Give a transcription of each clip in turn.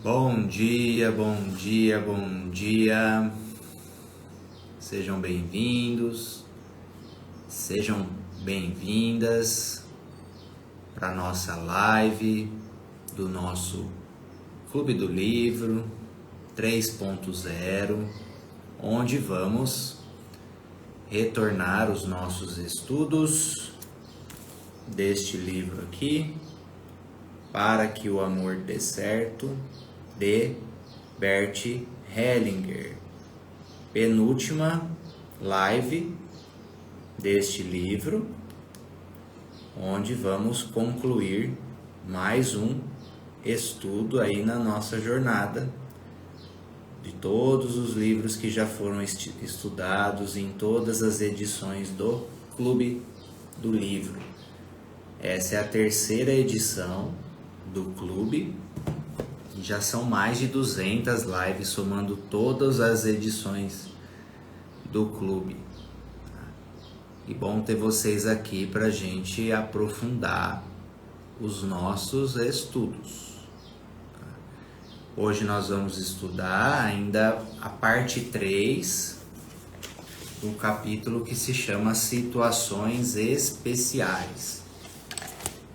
Bom dia, bom dia, bom dia. Sejam bem-vindos, sejam bem-vindas para a nossa live do nosso Clube do Livro 3.0, onde vamos retornar os nossos estudos deste livro aqui, Para que o Amor Dê Certo, de Bert Hellinger. Penúltima live deste livro, onde vamos concluir mais um estudo aí na nossa jornada de todos os livros que já foram estudados em todas as edições do Clube do Livro. Essa é a terceira edição do clube. Já são mais de 200 lives, somando todas as edições do clube. E bom ter vocês aqui para a gente aprofundar os nossos estudos. Hoje nós vamos estudar ainda a parte 3 do capítulo que se chama Situações Especiais.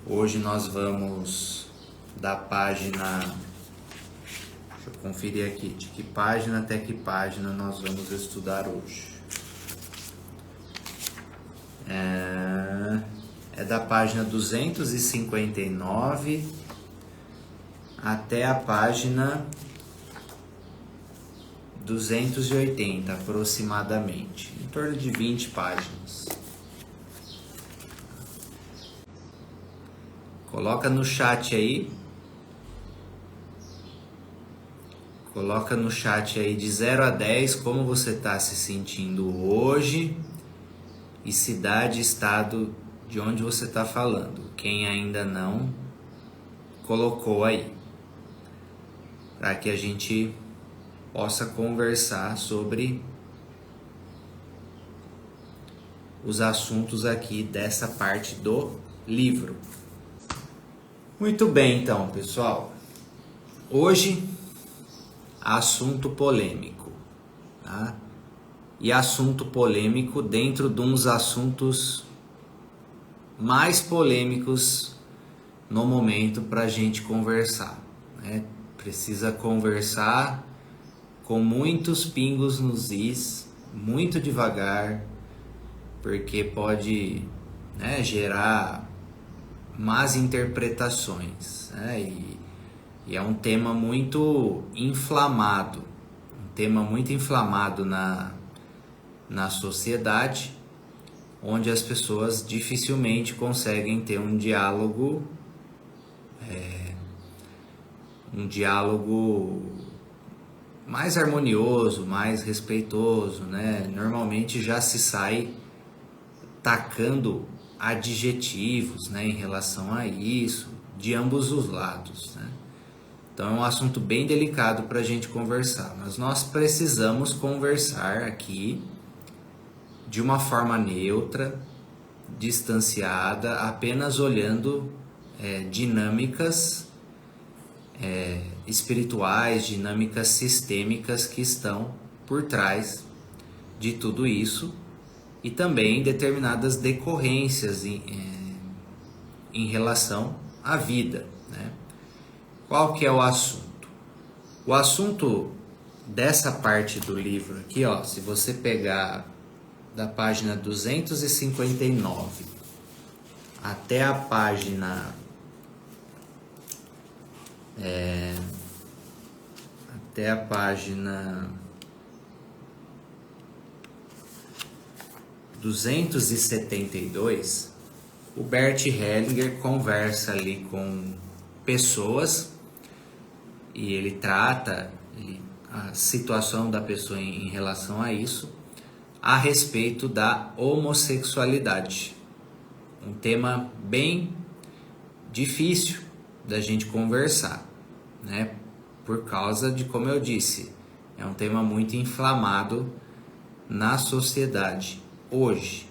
Hoje nós vamos da página... Deixa eu conferir aqui de que página até que página nós vamos estudar hoje. É da página 259 até a página 280 aproximadamente, em torno de 20 páginas. Coloca no chat aí. Coloca no chat aí de 0 a 10 como você está se sentindo hoje e cidade, estado de onde você está falando. Quem ainda não colocou aí, para que a gente possa conversar sobre os assuntos aqui dessa parte do livro. Muito bem, então, pessoal. Hoje, assunto polêmico, tá? E assunto polêmico dentro de uns assuntos mais polêmicos no momento para a gente conversar, né? Precisa conversar com muitos pingos nos is, muito devagar, porque pode, né, gerar más interpretações, né? E é um tema muito inflamado, na sociedade, onde as pessoas dificilmente conseguem ter um diálogo mais harmonioso, mais respeitoso, né? Normalmente já se sai tacando adjetivos, né, em relação a isso, de ambos os lados, né? Então é um assunto bem delicado para a gente conversar, mas nós precisamos conversar aqui de uma forma neutra, distanciada, apenas olhando dinâmicas espirituais, dinâmicas sistêmicas que estão por trás de tudo isso e também determinadas decorrências em relação à vida, né? Qual que é o assunto? O assunto dessa parte do livro aqui, ó, se você pegar da página 259 até a página 272, o Bert Hellinger conversa ali com pessoas e ele trata a situação da pessoa em relação a isso, a respeito da homossexualidade. Um tema bem difícil da gente conversar, né? Por causa de, como eu disse, é um tema muito inflamado na sociedade hoje.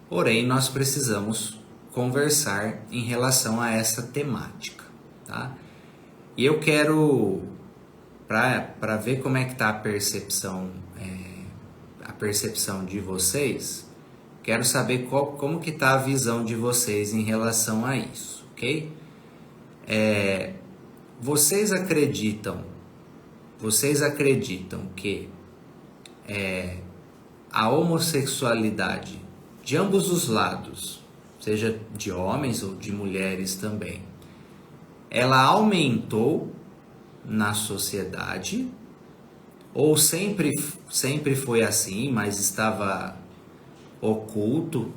Porém, nós precisamos conversar em relação a essa temática, tá? E eu quero para ver como é que está a percepção de vocês, quero saber como que está a visão de vocês em relação a isso, ok? Vocês acreditam que a homossexualidade de ambos os lados, seja de homens ou de mulheres também, ela aumentou na sociedade, ou sempre foi assim, mas estava oculto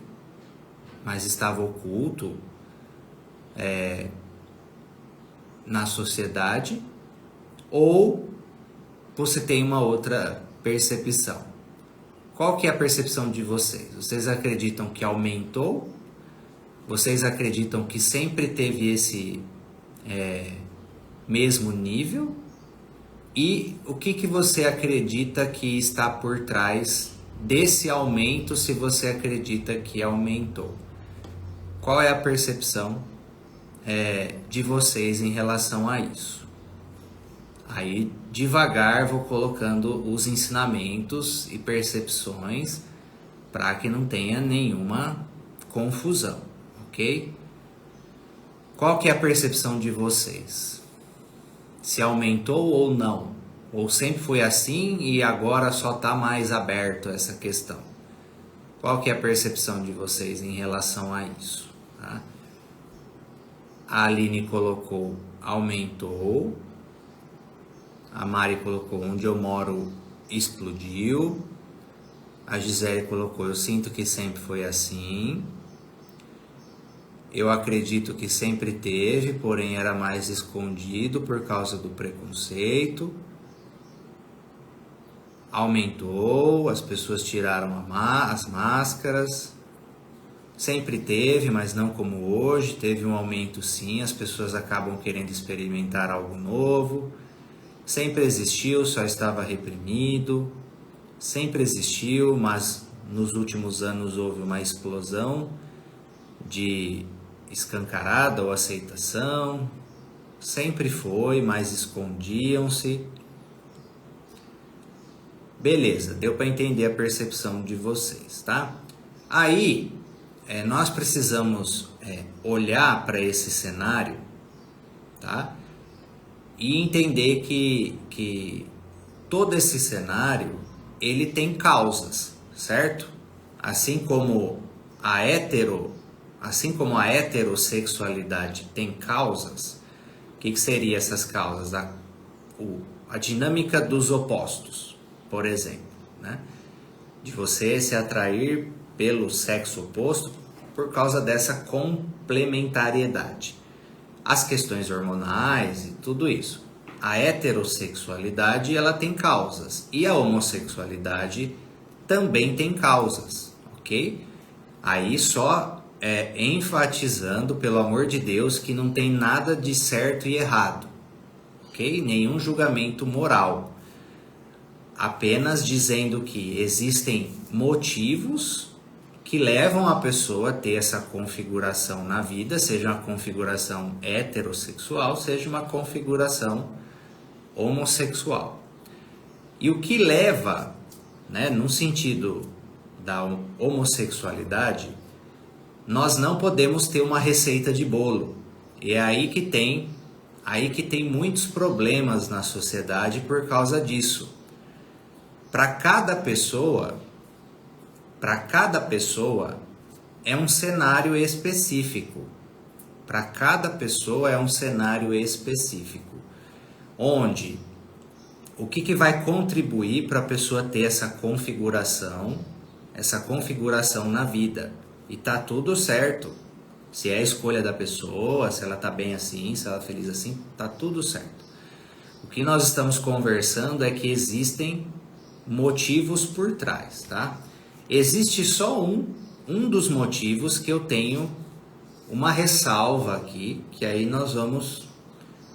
na sociedade, ou você tem uma outra percepção? Qual que é a percepção de vocês? Vocês acreditam que aumentou? Vocês acreditam que sempre teve esse mesmo nível? E o que você acredita que está por trás desse aumento, se você acredita que aumentou? Qual é a percepção de vocês em relação a isso? Aí, devagar, vou colocando os ensinamentos e percepções para que não tenha nenhuma confusão, ok? Qual que é a percepção de vocês? Se aumentou ou não? Ou sempre foi assim e agora só está mais aberto essa questão? Qual que é a percepção de vocês em relação a isso? Tá? A Aline colocou aumentou. A Mari colocou onde eu moro explodiu. A Gisele colocou eu sinto que sempre foi assim. Eu acredito que sempre teve, porém era mais escondido por causa do preconceito. Aumentou, as pessoas tiraram as máscaras. Sempre teve, mas não como hoje. Teve um aumento sim, as pessoas acabam querendo experimentar algo novo. Sempre existiu, só estava reprimido. Sempre existiu, mas nos últimos anos houve uma explosão de escancarada ou aceitação. Sempre foi, mas escondiam-se. Beleza, deu para entender a percepção de vocês, tá? Aí, nós precisamos olhar para esse cenário, tá? E entender que todo esse cenário, ele tem causas, certo? Assim como a heterossexualidade tem causas, o que seriam essas causas? A dinâmica dos opostos, por exemplo, né? De você se atrair pelo sexo oposto por causa dessa complementariedade. As questões hormonais e tudo isso. A heterossexualidade, ela tem causas, e a homossexualidade também tem causas, ok? Aí só enfatizando, pelo amor de Deus, que não tem nada de certo e errado, ok? Nenhum julgamento moral. Apenas dizendo que existem motivos que levam a pessoa a ter essa configuração na vida, seja uma configuração heterossexual, seja uma configuração homossexual. E o que leva, no sentido da homossexualidade, nós não podemos ter uma receita de bolo. E é aí que tem muitos problemas na sociedade por causa disso. Para cada pessoa é um cenário específico. Para cada pessoa é um cenário específico. Onde o que vai contribuir para a pessoa ter essa configuração na vida? E tá tudo certo. Se é a escolha da pessoa, se ela tá bem assim, se ela é feliz assim, tá tudo certo. O que nós estamos conversando é que existem motivos por trás, tá? Existe só um dos motivos que eu tenho uma ressalva aqui, que aí nós vamos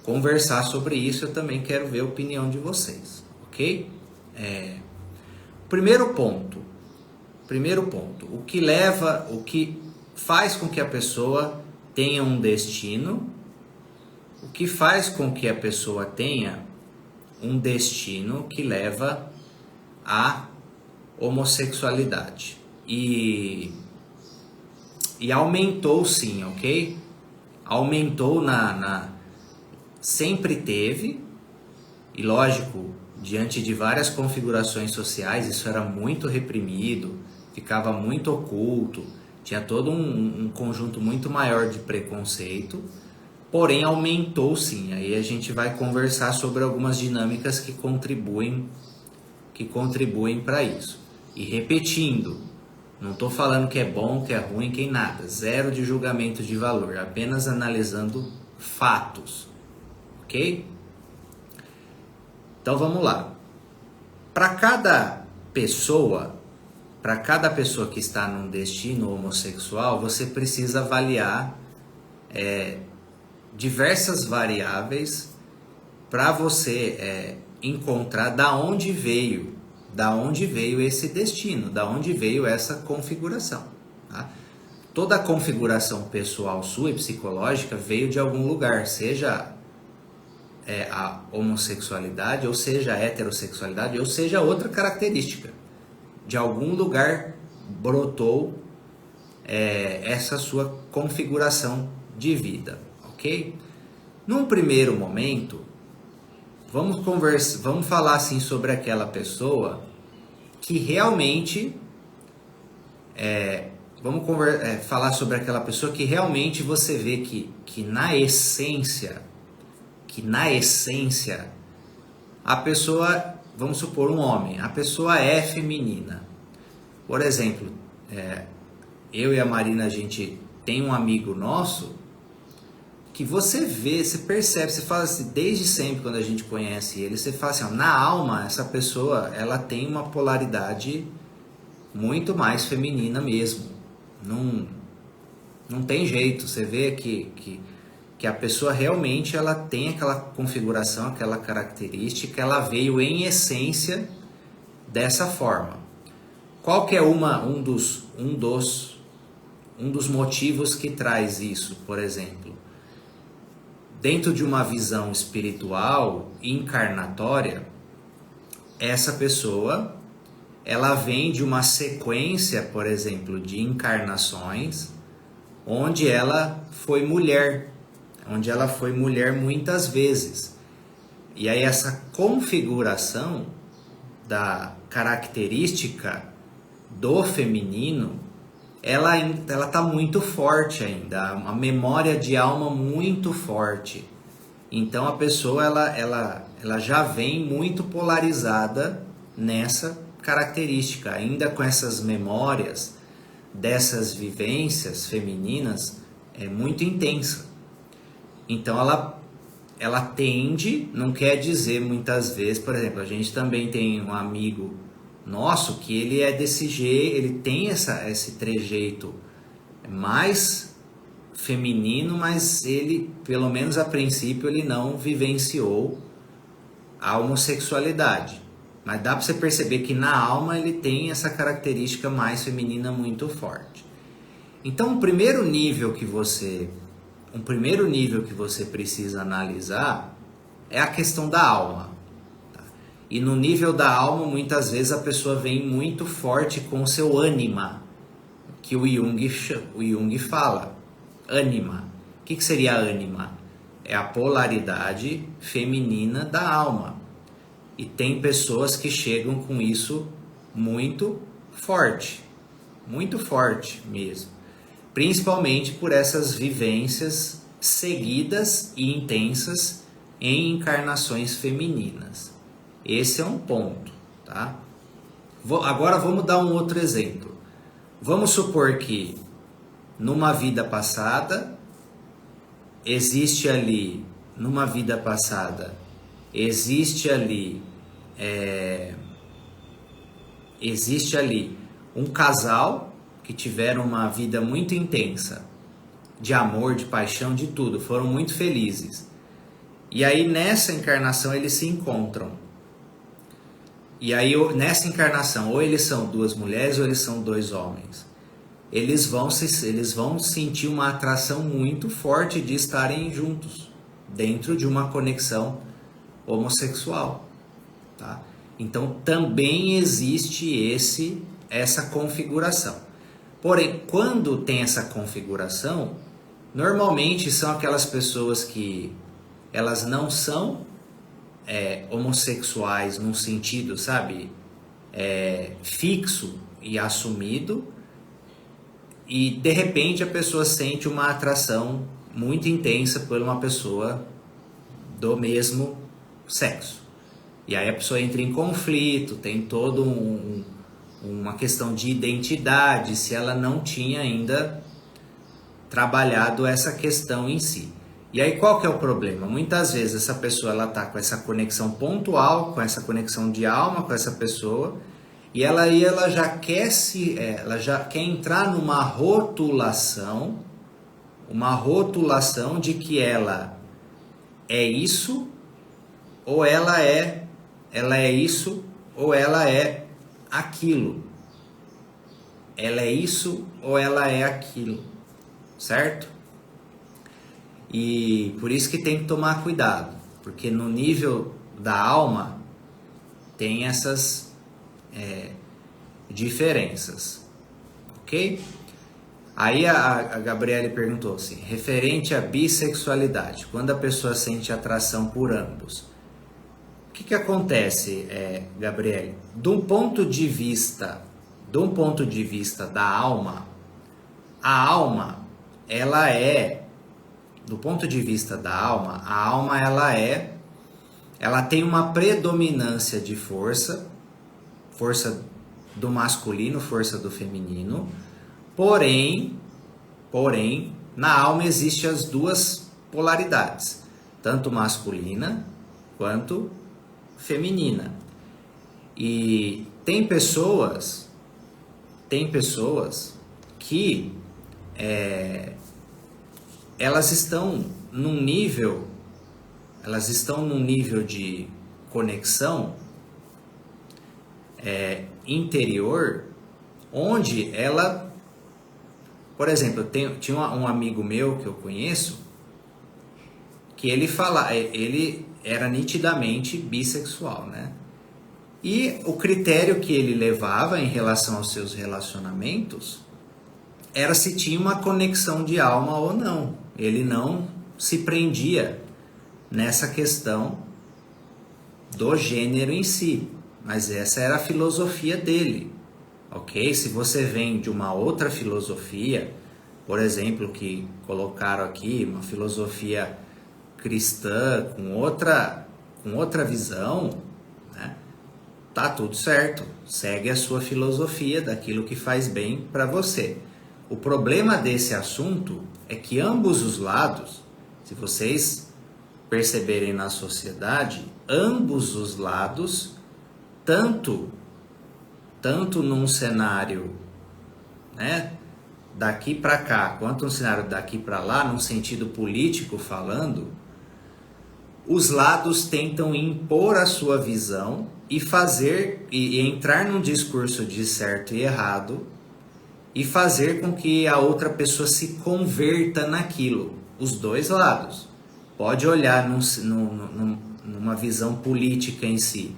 conversar sobre isso. Eu também quero ver a opinião de vocês, ok? Primeiro ponto, o que faz com que a pessoa tenha um destino, o que faz com que a pessoa tenha um destino que leva à homossexualidade. E aumentou sim, ok? Aumentou sempre teve, e lógico, diante de várias configurações sociais, isso era muito reprimido, ficava muito oculto, tinha todo um conjunto muito maior de preconceito, porém aumentou sim. Aí a gente vai conversar sobre algumas dinâmicas que contribuem para isso. E repetindo, não estou falando que é bom, que é ruim, que é nada, zero de julgamento de valor, apenas analisando fatos, ok? Então vamos lá. Para cada pessoa que está num destino homossexual, você precisa avaliar diversas variáveis para você encontrar da onde veio esse destino, da onde veio essa configuração. Tá? Toda a configuração pessoal sua e psicológica veio de algum lugar, seja a homossexualidade, ou seja a heterossexualidade, ou seja outra característica. De algum lugar brotou essa sua configuração de vida, ok? Num primeiro momento, vamos falar assim sobre aquela pessoa que realmente falar sobre aquela pessoa que realmente você vê que na essência a pessoa, vamos supor um homem, a pessoa é feminina. Por exemplo, eu e a Marina, a gente tem um amigo nosso que você vê, você percebe, você fala assim, desde sempre quando a gente conhece ele, você fala assim, ó, na alma essa pessoa, ela tem uma polaridade muito mais feminina mesmo. Não tem jeito, você vê que a pessoa realmente ela tem aquela configuração, aquela característica, ela veio em essência dessa forma. Qual que é um dos motivos que traz isso, por exemplo? Dentro de uma visão espiritual, encarnatória, essa pessoa, ela vem de uma sequência, por exemplo, de encarnações, onde ela foi mulher muitas vezes. E aí essa configuração da característica do feminino, ela está muito forte ainda, uma memória de alma muito forte. Então a pessoa ela já vem muito polarizada nessa característica, ainda com essas memórias dessas vivências femininas muito intensa. Então ela tende, não quer dizer muitas vezes, por exemplo, a gente também tem um amigo nosso que ele é desse jeito, ele tem esse trejeito mais feminino, mas ele, pelo menos a princípio, ele não vivenciou a homossexualidade. Mas dá para você perceber que na alma ele tem essa característica mais feminina muito forte. Então, o primeiro nível que você precisa analisar é a questão da alma. Tá? E no nível da alma, muitas vezes a pessoa vem muito forte com o seu ânima, que o Jung fala. Ânima. O que seria ânima? É a polaridade feminina da alma. E tem pessoas que chegam com isso muito forte mesmo. Principalmente por essas vivências seguidas e intensas em encarnações femininas. Esse é um ponto, tá? Agora vamos dar um outro exemplo. Vamos supor que numa vida passada existe ali um casal que tiveram uma vida muito intensa, de amor, de paixão, de tudo, foram muito felizes. E aí nessa encarnação eles se encontram. E aí nessa encarnação, ou eles são duas mulheres ou eles são dois homens. Eles vão sentir uma atração muito forte de estarem juntos, dentro de uma conexão homossexual. tá? Então também existe essa configuração. Porém, quando tem essa configuração, normalmente são aquelas pessoas que elas não são homossexuais num sentido, sabe, fixo e assumido, e de repente a pessoa sente uma atração muito intensa por uma pessoa do mesmo sexo. E aí a pessoa entra em conflito, tem todo uma questão de identidade, se ela não tinha ainda trabalhado essa questão em si. E aí qual que é o problema? Muitas vezes essa pessoa ela tá com essa conexão pontual, com essa conexão de alma com essa pessoa, e ela já quer ela já quer entrar numa rotulação, de que ela é isso ou ela é isso ou ela é aquilo. Ela é isso ou ela é aquilo, certo? E por isso que tem que tomar cuidado, porque no nível da alma tem essas diferenças, ok? Aí a Gabriele perguntou assim, referente à bissexualidade, quando a pessoa sente atração por ambos, o que acontece, Gabriele? De um ponto de vista da alma, a alma, ela é, do ponto de vista da alma, a alma ela tem uma predominância de força do masculino, força do feminino, porém, na alma existem as duas polaridades, tanto masculina quanto feminina. E tem pessoas que elas estão num nível de conexão interior, onde ela, por exemplo, tinha um amigo meu que eu conheço, que ele era nitidamente bissexual, né? E o critério que ele levava em relação aos seus relacionamentos era se tinha uma conexão de alma ou não. Ele não se prendia nessa questão do gênero em si, mas essa era a filosofia dele, ok? Se você vem de uma outra filosofia, por exemplo, que colocaram aqui, uma filosofia cristã com outra visão, né? Tá tudo certo, segue a sua filosofia daquilo que faz bem para você. O problema desse assunto é que ambos os lados, se vocês perceberem na sociedade, ambos os lados, tanto num cenário, né, daqui para cá, quanto no cenário daqui para lá, num sentido político falando, os lados tentam impor a sua visão e entrar num discurso de certo e errado e fazer com que a outra pessoa se converta naquilo. Os dois lados. Pode olhar numa visão política em si.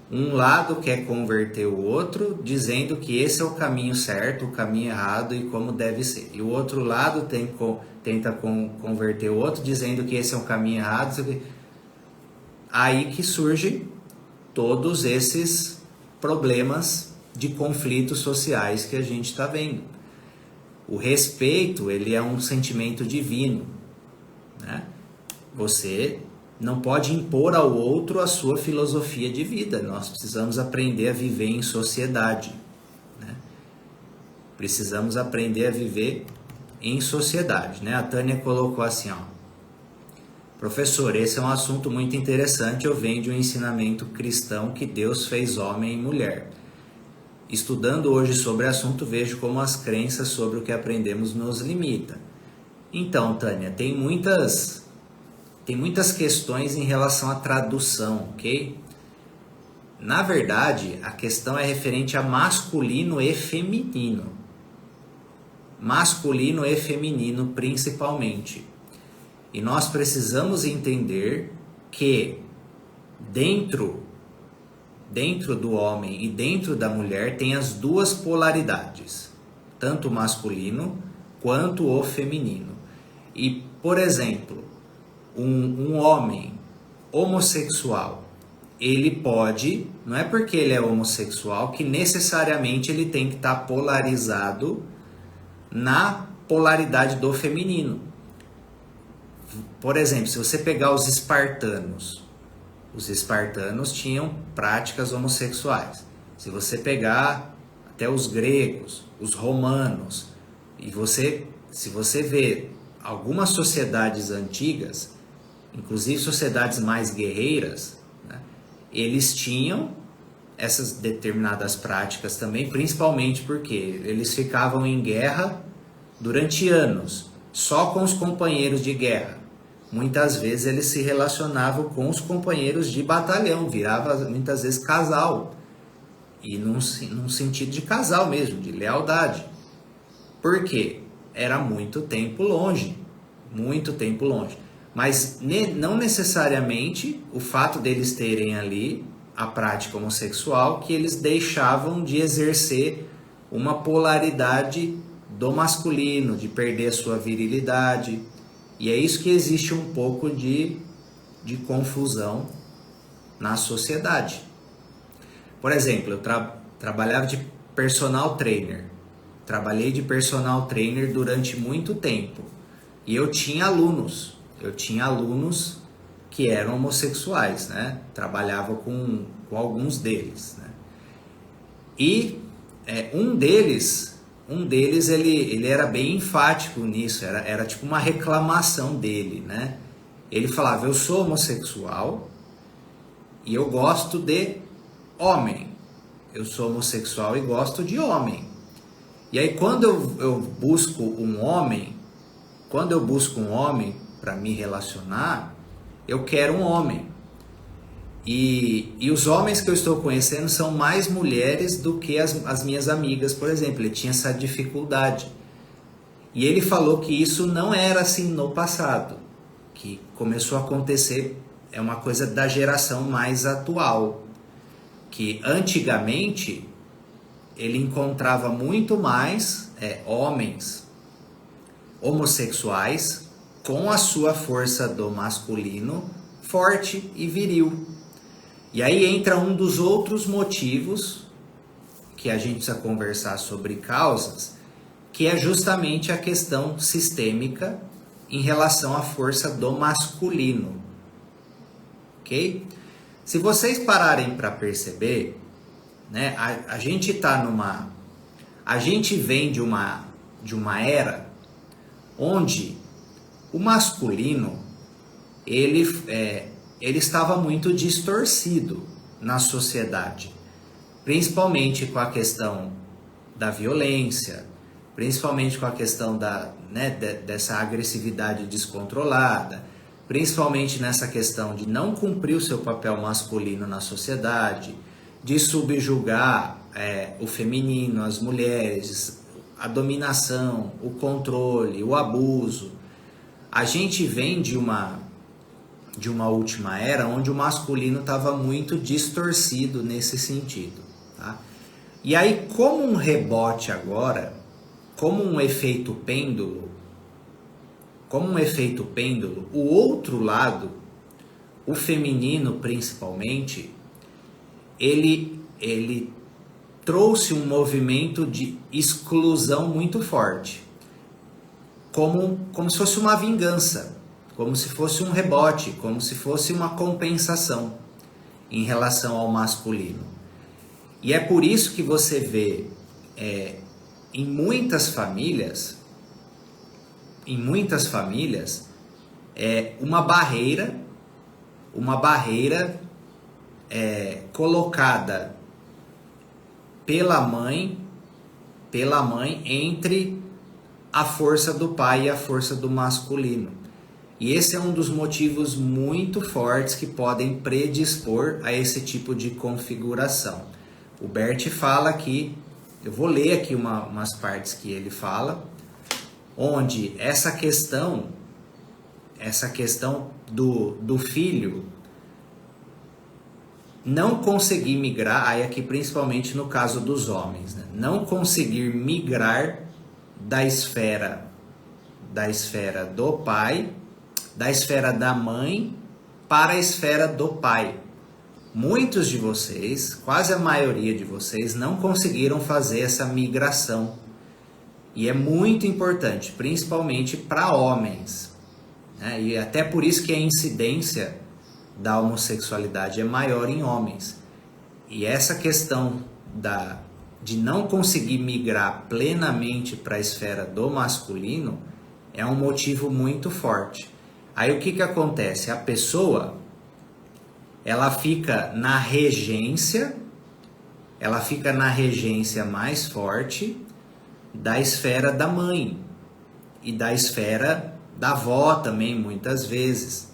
Um lado quer converter o outro, dizendo que esse é o caminho certo, o caminho errado e como deve ser. E o outro lado tenta converter o outro, dizendo que esse é o caminho errado. Aí que surgem todos esses problemas de conflitos sociais que a gente está vendo. O respeito, ele é um sentimento divino, né? Você não pode impor ao outro a sua filosofia de vida. Nós precisamos aprender a viver em sociedade, né? Precisamos aprender a viver em sociedade, né? A Tânia colocou assim, ó: professor, esse é um assunto muito interessante. Eu venho de um ensinamento cristão que Deus fez homem e mulher. Estudando hoje sobre o assunto, vejo como as crenças sobre o que aprendemos nos limita. Então, Tânia, tem muitas questões em relação à tradução, ok? Na verdade, a questão é referente a masculino e feminino. Masculino e feminino, principalmente. E nós precisamos entender que dentro dentro do homem e dentro da mulher tem as duas polaridades, tanto o masculino quanto o feminino. E, por exemplo, um homem homossexual, ele pode, não é porque ele é homossexual que necessariamente ele tem que estar polarizado na polaridade do feminino. Por exemplo, se você pegar os espartanos tinham práticas homossexuais. Se você pegar até os gregos, os romanos, e se você vê algumas sociedades antigas, inclusive sociedades mais guerreiras, né, eles tinham essas determinadas práticas também, principalmente porque eles ficavam em guerra durante anos, só com os companheiros de guerra. Muitas vezes eles se relacionavam com os companheiros de batalhão, virava muitas vezes casal, e num sentido de casal mesmo, de lealdade. Por quê? Era muito tempo longe. Mas não necessariamente o fato deles terem ali a prática homossexual que eles deixavam de exercer uma polaridade do masculino, de perder a sua virilidade. E é isso que existe um pouco de confusão na sociedade. Por exemplo, eu trabalhava de personal trainer. Trabalhei de personal trainer durante muito tempo. E eu tinha alunos que eram homossexuais, né? Trabalhava com alguns deles, né? E um deles ele era bem enfático nisso, era tipo uma reclamação dele, né? Ele falava: eu sou homossexual e eu gosto de homem. Eu sou homossexual e gosto de homem. E aí quando eu busco um homem para me relacionar, eu quero um homem. E os homens que eu estou conhecendo são mais mulheres do que as minhas amigas, por exemplo. Ele tinha essa dificuldade. E ele falou que isso não era assim no passado, que começou a acontecer, é uma coisa da geração mais atual, que antigamente ele encontrava muito mais homens homossexuais com a sua força do masculino forte e viril. E aí entra um dos outros motivos que a gente precisa conversar sobre causas, que é justamente a questão sistêmica em relação à força do masculino. Ok? Se vocês pararem para perceber, né, a gente vem de uma era onde o masculino ele estava muito distorcido na sociedade, principalmente com a questão da violência, principalmente com a questão dessa agressividade descontrolada, principalmente nessa questão de não cumprir o seu papel masculino na sociedade, de subjugar o feminino, as mulheres, a dominação, o controle, o abuso. A gente vem de uma última era onde o masculino estava muito distorcido nesse sentido, tá? E aí, como um rebote agora, como um efeito pêndulo, o outro lado, o feminino principalmente, ele trouxe um movimento de exclusão muito forte, como se fosse uma vingança, como se fosse um rebote, como se fosse uma compensação em relação ao masculino. E é por isso que você vê em muitas famílias uma barreira colocada pela mãe entre a força do pai e a força do masculino. E esse é um dos motivos muito fortes que podem predispor a esse tipo de configuração. O Bert fala aqui, eu vou ler aqui umas partes que ele fala, onde essa questão do filho, não conseguir migrar, aí aqui principalmente no caso dos homens, né? Não conseguir migrar da esfera do pai, da esfera da mãe para a esfera do pai. Muitos de vocês, quase a maioria de vocês, não conseguiram fazer essa migração. E é muito importante, principalmente para homens, né? E até por isso que a incidência da homossexualidade é maior em homens. E essa questão de não conseguir migrar plenamente para a esfera do masculino é um motivo muito forte. Aí o que acontece? A pessoa, ela fica na regência mais forte da esfera da mãe e da esfera da avó também, muitas vezes.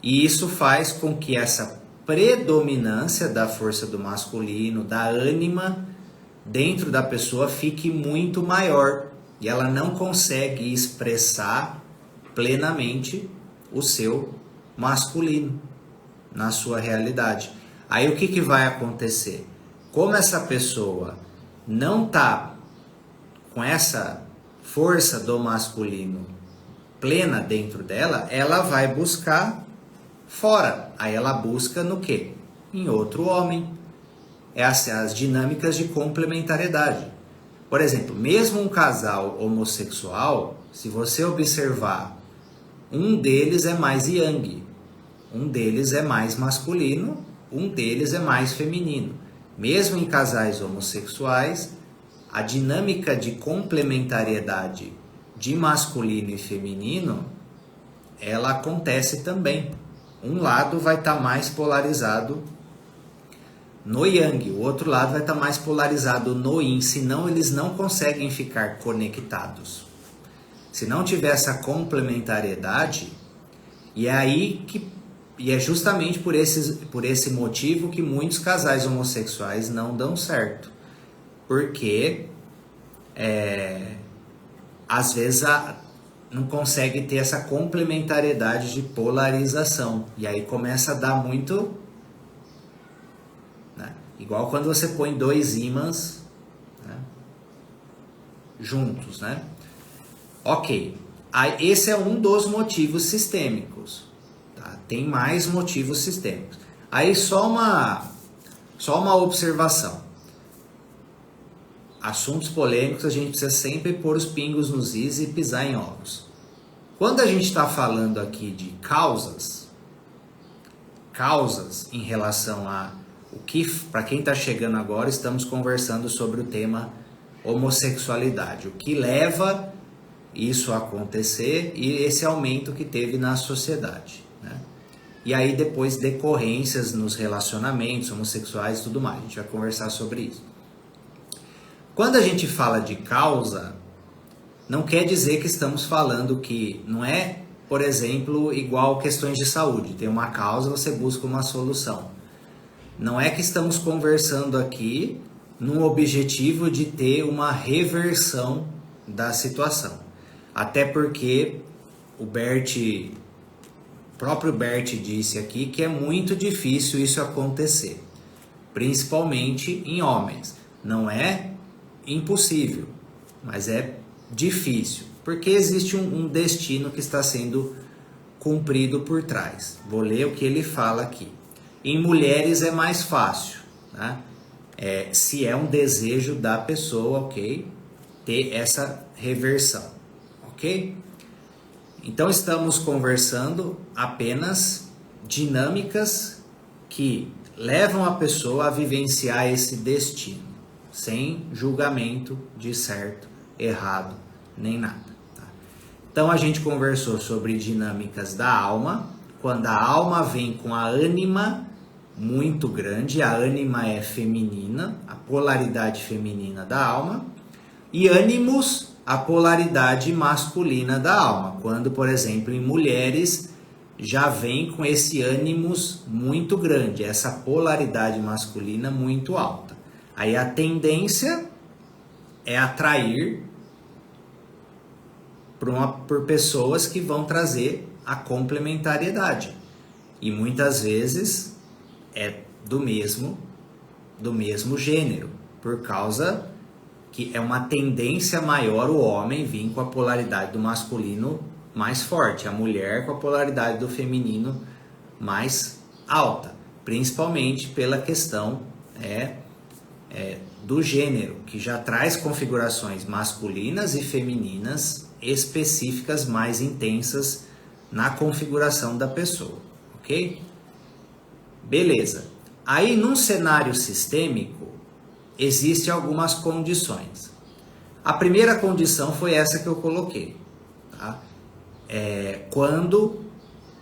E isso faz com que essa predominância da força do masculino, da ânima, dentro da pessoa fique muito maior. E ela não consegue expressar plenamente o seu masculino na sua realidade. Aí o que vai acontecer? Como essa pessoa não está com essa força do masculino plena dentro dela, ela vai buscar fora. Aí ela busca no quê? Em outro homem. Essas são as dinâmicas de complementariedade. Por exemplo, mesmo um casal homossexual, se você observar, um deles é mais yang, um deles é mais masculino, um deles é mais feminino. Mesmo em casais homossexuais, a dinâmica de complementariedade de masculino e feminino, ela acontece também. Um lado vai estar mais polarizado no yang, o outro lado vai estar mais polarizado no yin, senão eles não conseguem ficar conectados. Se não tiver essa complementariedade, e é justamente por esse motivo que muitos casais homossexuais não dão certo. Porque às vezes não consegue ter essa complementariedade de polarização. E aí começa a dar muito... né? Igual quando você põe dois ímãs, né, juntos, né? Ok. Aí, esse é um dos motivos sistêmicos. Tá? Tem mais motivos sistêmicos. Aí só uma observação. Assuntos polêmicos, a gente precisa sempre pôr os pingos nos is e pisar em ovos. Quando a gente está falando aqui de causas em relação a o que, para quem está chegando agora, estamos conversando sobre o tema homossexualidade, o que leva isso a acontecer e esse aumento que teve na sociedade, né? E aí depois decorrências nos relacionamentos homossexuais e tudo mais, a gente vai conversar sobre isso. Quando a gente fala de causa, não quer dizer que estamos falando que não é, por exemplo, igual questões de saúde. Tem uma causa, você busca uma solução. Não é que estamos conversando aqui num objetivo de ter uma reversão da situação. Até porque o próprio Bert disse aqui que é muito difícil isso acontecer, principalmente em homens. Não é impossível, mas é difícil, porque existe um destino que está sendo cumprido por trás. Vou ler o que ele fala aqui. Em mulheres é mais fácil, né? Se é um desejo da pessoa, ok? Ter essa reversão, ok? Então estamos conversando apenas dinâmicas que levam a pessoa a vivenciar esse destino, sem julgamento de certo, errado, nem nada. Tá? Então a gente conversou sobre dinâmicas da alma, quando a alma vem com a ânima muito grande, a ânima é feminina, a polaridade feminina da alma, e ânimos, a polaridade masculina da alma, quando, por exemplo, em mulheres já vem com esse ânimos muito grande, essa polaridade masculina muito alta. Aí a tendência é atrair por pessoas que vão trazer a complementariedade. E muitas vezes é do mesmo gênero, por causa que é uma tendência maior o homem vir com a polaridade do masculino mais forte, a mulher com a polaridade do feminino mais alta, principalmente pela questão do gênero, que já traz configurações masculinas e femininas específicas mais intensas na configuração da pessoa, ok? Beleza. Aí, num cenário sistêmico, existem algumas condições. A primeira condição foi essa que eu coloquei, tá? Quando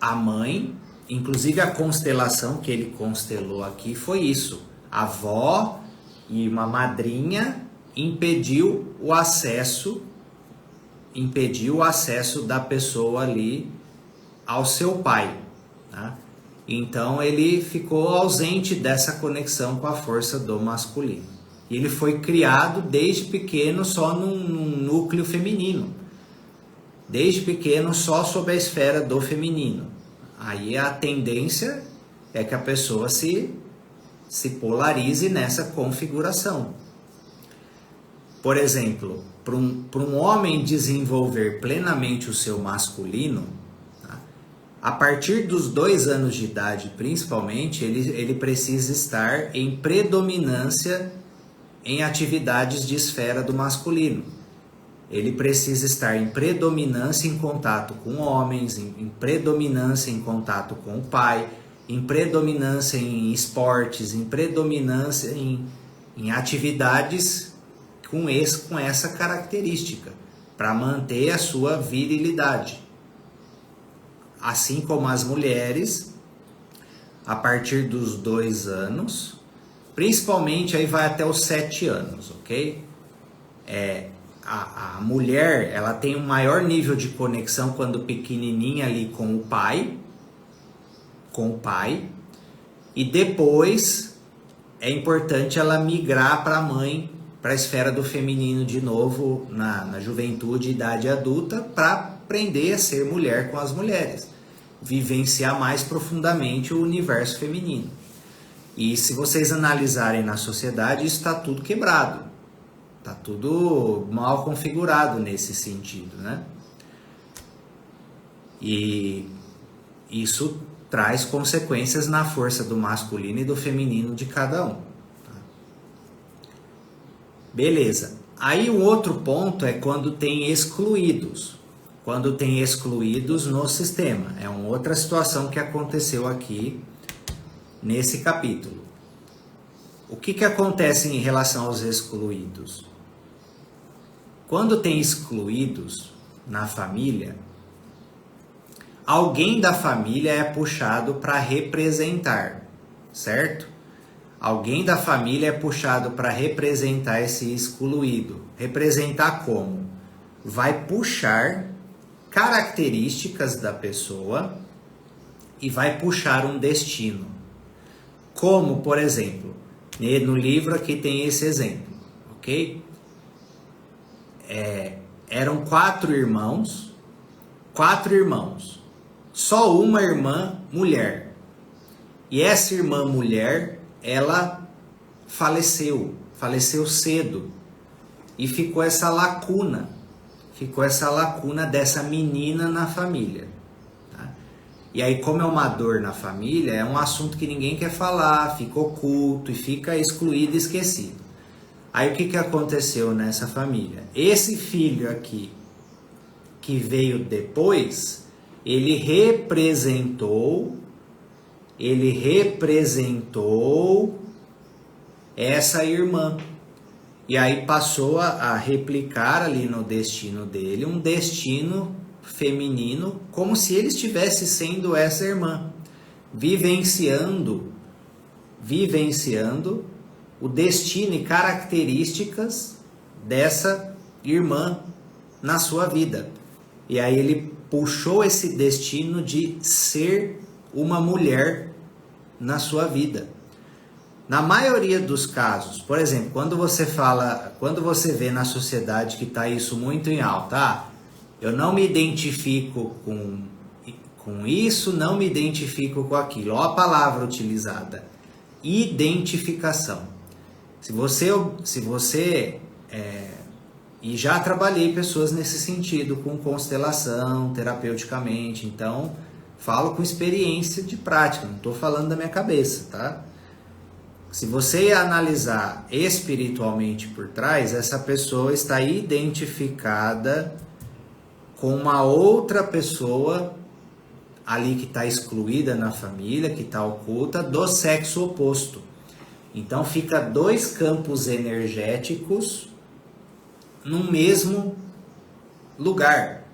a mãe, inclusive a constelação que ele constelou aqui foi isso. A avó e uma madrinha impediu o acesso da pessoa ali ao seu pai, tá? Então ele ficou ausente dessa conexão com a força do masculino. E ele foi criado desde pequeno só num núcleo feminino. Desde pequeno só sob a esfera do feminino. Aí a tendência é que a pessoa se polarize nessa configuração. Por exemplo, para um homem desenvolver plenamente o seu masculino, tá? A partir dos 2 anos de idade, principalmente, ele precisa estar em predominância em atividades de esfera do masculino. Ele precisa estar em predominância em contato com homens, em predominância em contato com o pai, em predominância em esportes, em predominância em atividades com essa característica, para manter a sua virilidade. Assim como as mulheres, a partir dos 2 anos, principalmente aí vai até os 7 anos, ok? A mulher, ela tem um maior nível de conexão quando pequenininha ali com o pai, e depois é importante ela migrar para a mãe, para a esfera do feminino de novo, na juventude e idade adulta, para aprender a ser mulher com as mulheres, vivenciar mais profundamente o universo feminino. E se vocês analisarem na sociedade, isso está tudo quebrado. Está tudo mal configurado nesse sentido, né? E isso traz consequências na força do masculino e do feminino de cada um. Tá? Beleza. Aí o outro ponto é quando tem excluídos. Quando tem excluídos no sistema. É uma outra situação que aconteceu aqui nesse capítulo. O que acontece em relação aos excluídos? Quando tem excluídos na família, alguém da família é puxado para representar, certo? Alguém da família é puxado para representar esse excluído. Representar como? Vai puxar características da pessoa e vai puxar um destino. Como, por exemplo, no livro aqui tem esse exemplo, ok? Eram 4 irmãos, só uma irmã mulher. E essa irmã mulher, ela faleceu cedo. E ficou essa lacuna dessa menina na família. Tá? E aí, como é uma dor na família, é um assunto que ninguém quer falar, fica oculto e fica excluído e esquecido. Aí o que aconteceu nessa família? Esse filho aqui, que veio depois, ele representou essa irmã. E aí passou a replicar ali no destino dele um destino feminino, como se ele estivesse sendo essa irmã, vivenciando o destino e características dessa irmã na sua vida. E aí ele puxou esse destino de ser uma mulher na sua vida. Na maioria dos casos, por exemplo, quando você vê na sociedade que está isso muito em alta, eu não me identifico com isso, não me identifico com aquilo. Olha a palavra utilizada. identificação. Se você e já trabalhei pessoas nesse sentido, com constelação, terapeuticamente, então falo com experiência de prática, não estou falando da minha cabeça, tá? Se você analisar espiritualmente por trás, essa pessoa está identificada com uma outra pessoa ali que está excluída na família, que está oculta, do sexo oposto. Então fica dois campos energéticos no mesmo lugar.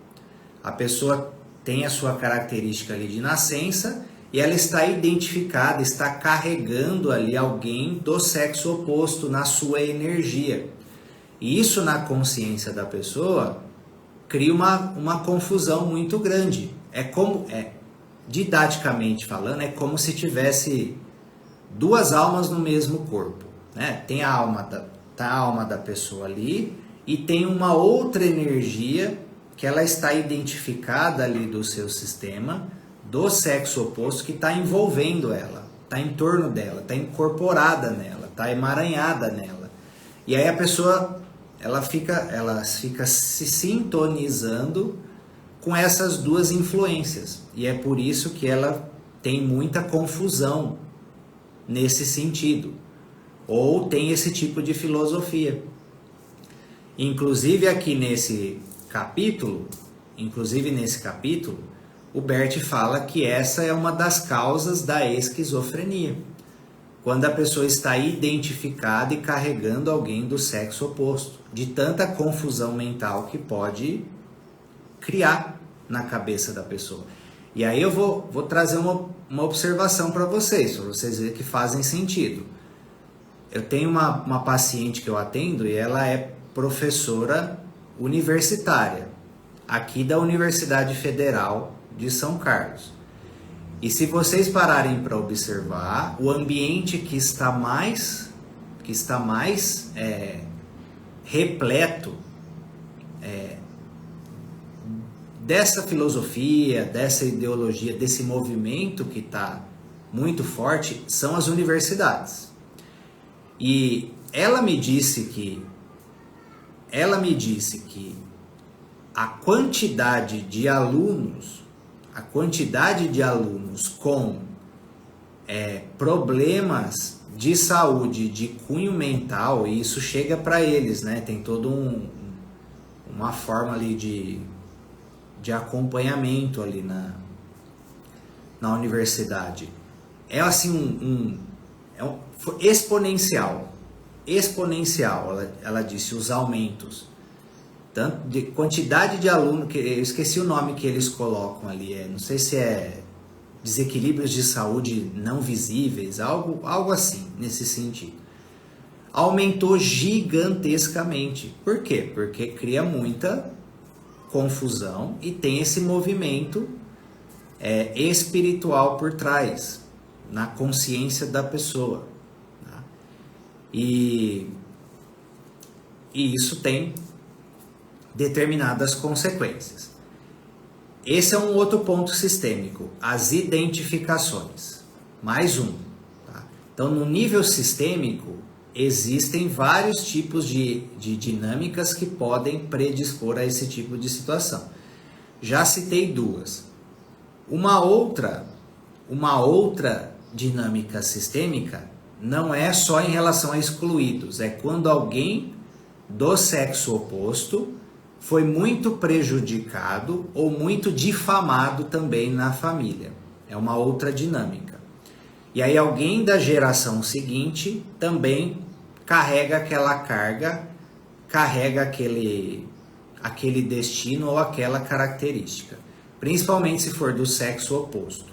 A pessoa tem a sua característica ali de nascença e ela está identificada, está carregando ali alguém do sexo oposto na sua energia. E isso na consciência da pessoa cria uma confusão muito grande. Didaticamente falando, é como se tivesse duas almas no mesmo corpo, né? Tem a alma da pessoa ali e tem uma outra energia que ela está identificada ali do seu sistema, do sexo oposto, que está envolvendo ela, está em torno dela, está incorporada nela, está emaranhada nela. E aí a pessoa ela fica se sintonizando com essas duas influências. E é por isso que ela tem muita confusão nesse sentido, ou tem esse tipo de filosofia. Inclusive nesse capítulo, o Bert fala que essa é uma das causas da esquizofrenia, quando a pessoa está identificada e carregando alguém do sexo oposto, de tanta confusão mental que pode criar na cabeça da pessoa. E aí eu vou trazer uma observação para vocês verem que fazem sentido. Eu tenho uma paciente que eu atendo e ela é professora universitária, aqui da Universidade Federal de São Carlos. E se vocês pararem para observar, o ambiente que está mais repleto dessa filosofia, dessa ideologia, desse movimento que está muito forte, são as universidades. E ela me disse que a quantidade de alunos com problemas de saúde, de cunho mental, e isso chega para eles, né? Tem toda uma forma ali de acompanhamento ali na universidade. É assim exponencial, ela disse, os aumentos. Tanto de quantidade de aluno, que eu esqueci o nome que eles colocam ali, não sei se é desequilíbrios de saúde não visíveis, algo assim, nesse sentido. Aumentou gigantescamente. Por quê? Porque cria muita confusão e tem esse movimento espiritual por trás, na consciência da pessoa. Tá? E isso tem determinadas consequências. Esse é um outro ponto sistêmico, as identificações. Mais um. Tá? Então, no nível sistêmico, existem vários tipos de dinâmicas que podem predispor a esse tipo de situação. Já citei duas. Uma outra dinâmica sistêmica não é só em relação a excluídos, é quando alguém do sexo oposto foi muito prejudicado ou muito difamado também na família. É uma outra dinâmica. E aí alguém da geração seguinte também carrega aquela carga, carrega aquele destino ou aquela característica. Principalmente se for do sexo oposto.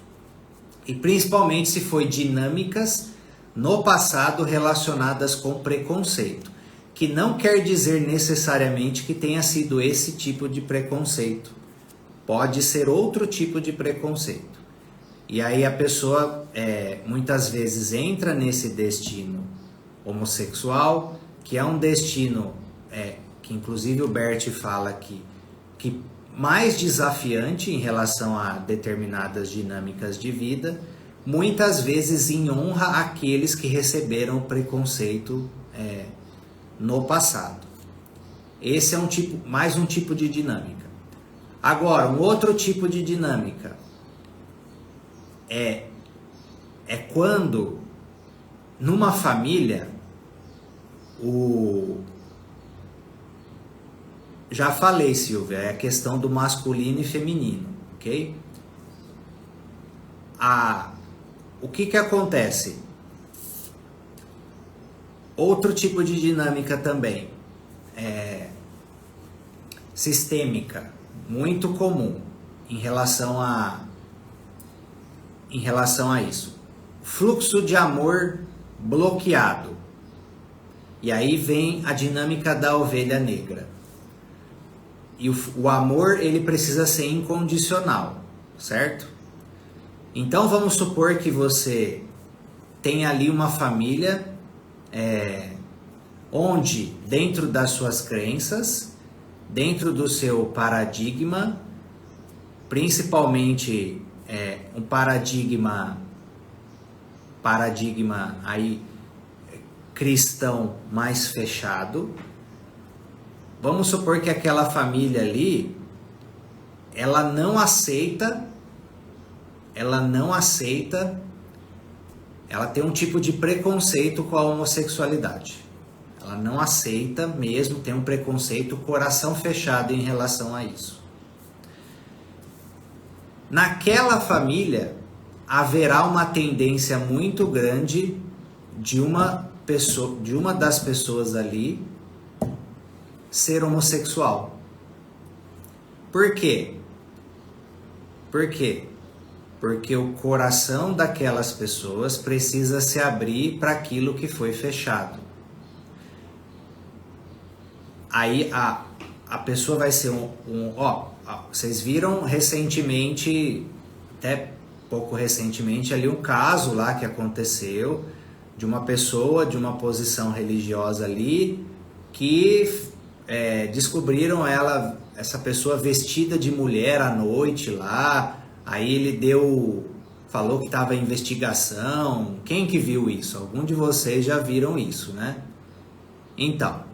E principalmente se for dinâmicas no passado relacionadas com preconceito. Que não quer dizer necessariamente que tenha sido esse tipo de preconceito. Pode ser outro tipo de preconceito. E aí a pessoa muitas vezes entra nesse destino homossexual, que é um destino que inclusive o Bert fala que mais desafiante em relação a determinadas dinâmicas de vida, muitas vezes em honra àqueles que receberam o preconceito no passado. Esse é mais um tipo de dinâmica. Agora, um outro tipo de dinâmica é quando numa família já falei, Silvia, é a questão do masculino e feminino, ok? O que acontece? Outro tipo de dinâmica também, sistêmica, muito comum em relação a isso. Fluxo de amor bloqueado. E aí vem a dinâmica da ovelha negra. E o amor, ele precisa ser incondicional, certo? Então vamos supor que você tem ali uma família onde, dentro das suas crenças, dentro do seu paradigma, principalmente um paradigma aí cristão mais fechado, vamos supor que aquela família ali, ela não aceita, ela tem um tipo de preconceito com a homossexualidade. Ela não aceita mesmo, tem um preconceito, coração fechado em relação a isso. Naquela família, haverá uma tendência muito grande de uma das pessoas ali ser homossexual. Por quê? Porque o coração daquelas pessoas precisa se abrir para aquilo que foi fechado. Aí a pessoa vai ser vocês viram recentemente, até pouco recentemente, ali um caso lá que aconteceu de uma pessoa de uma posição religiosa ali que descobriram essa pessoa vestida de mulher à noite lá. Aí ele falou que estava em investigação. Quem que viu isso? Algum de vocês já viram isso, né? Então,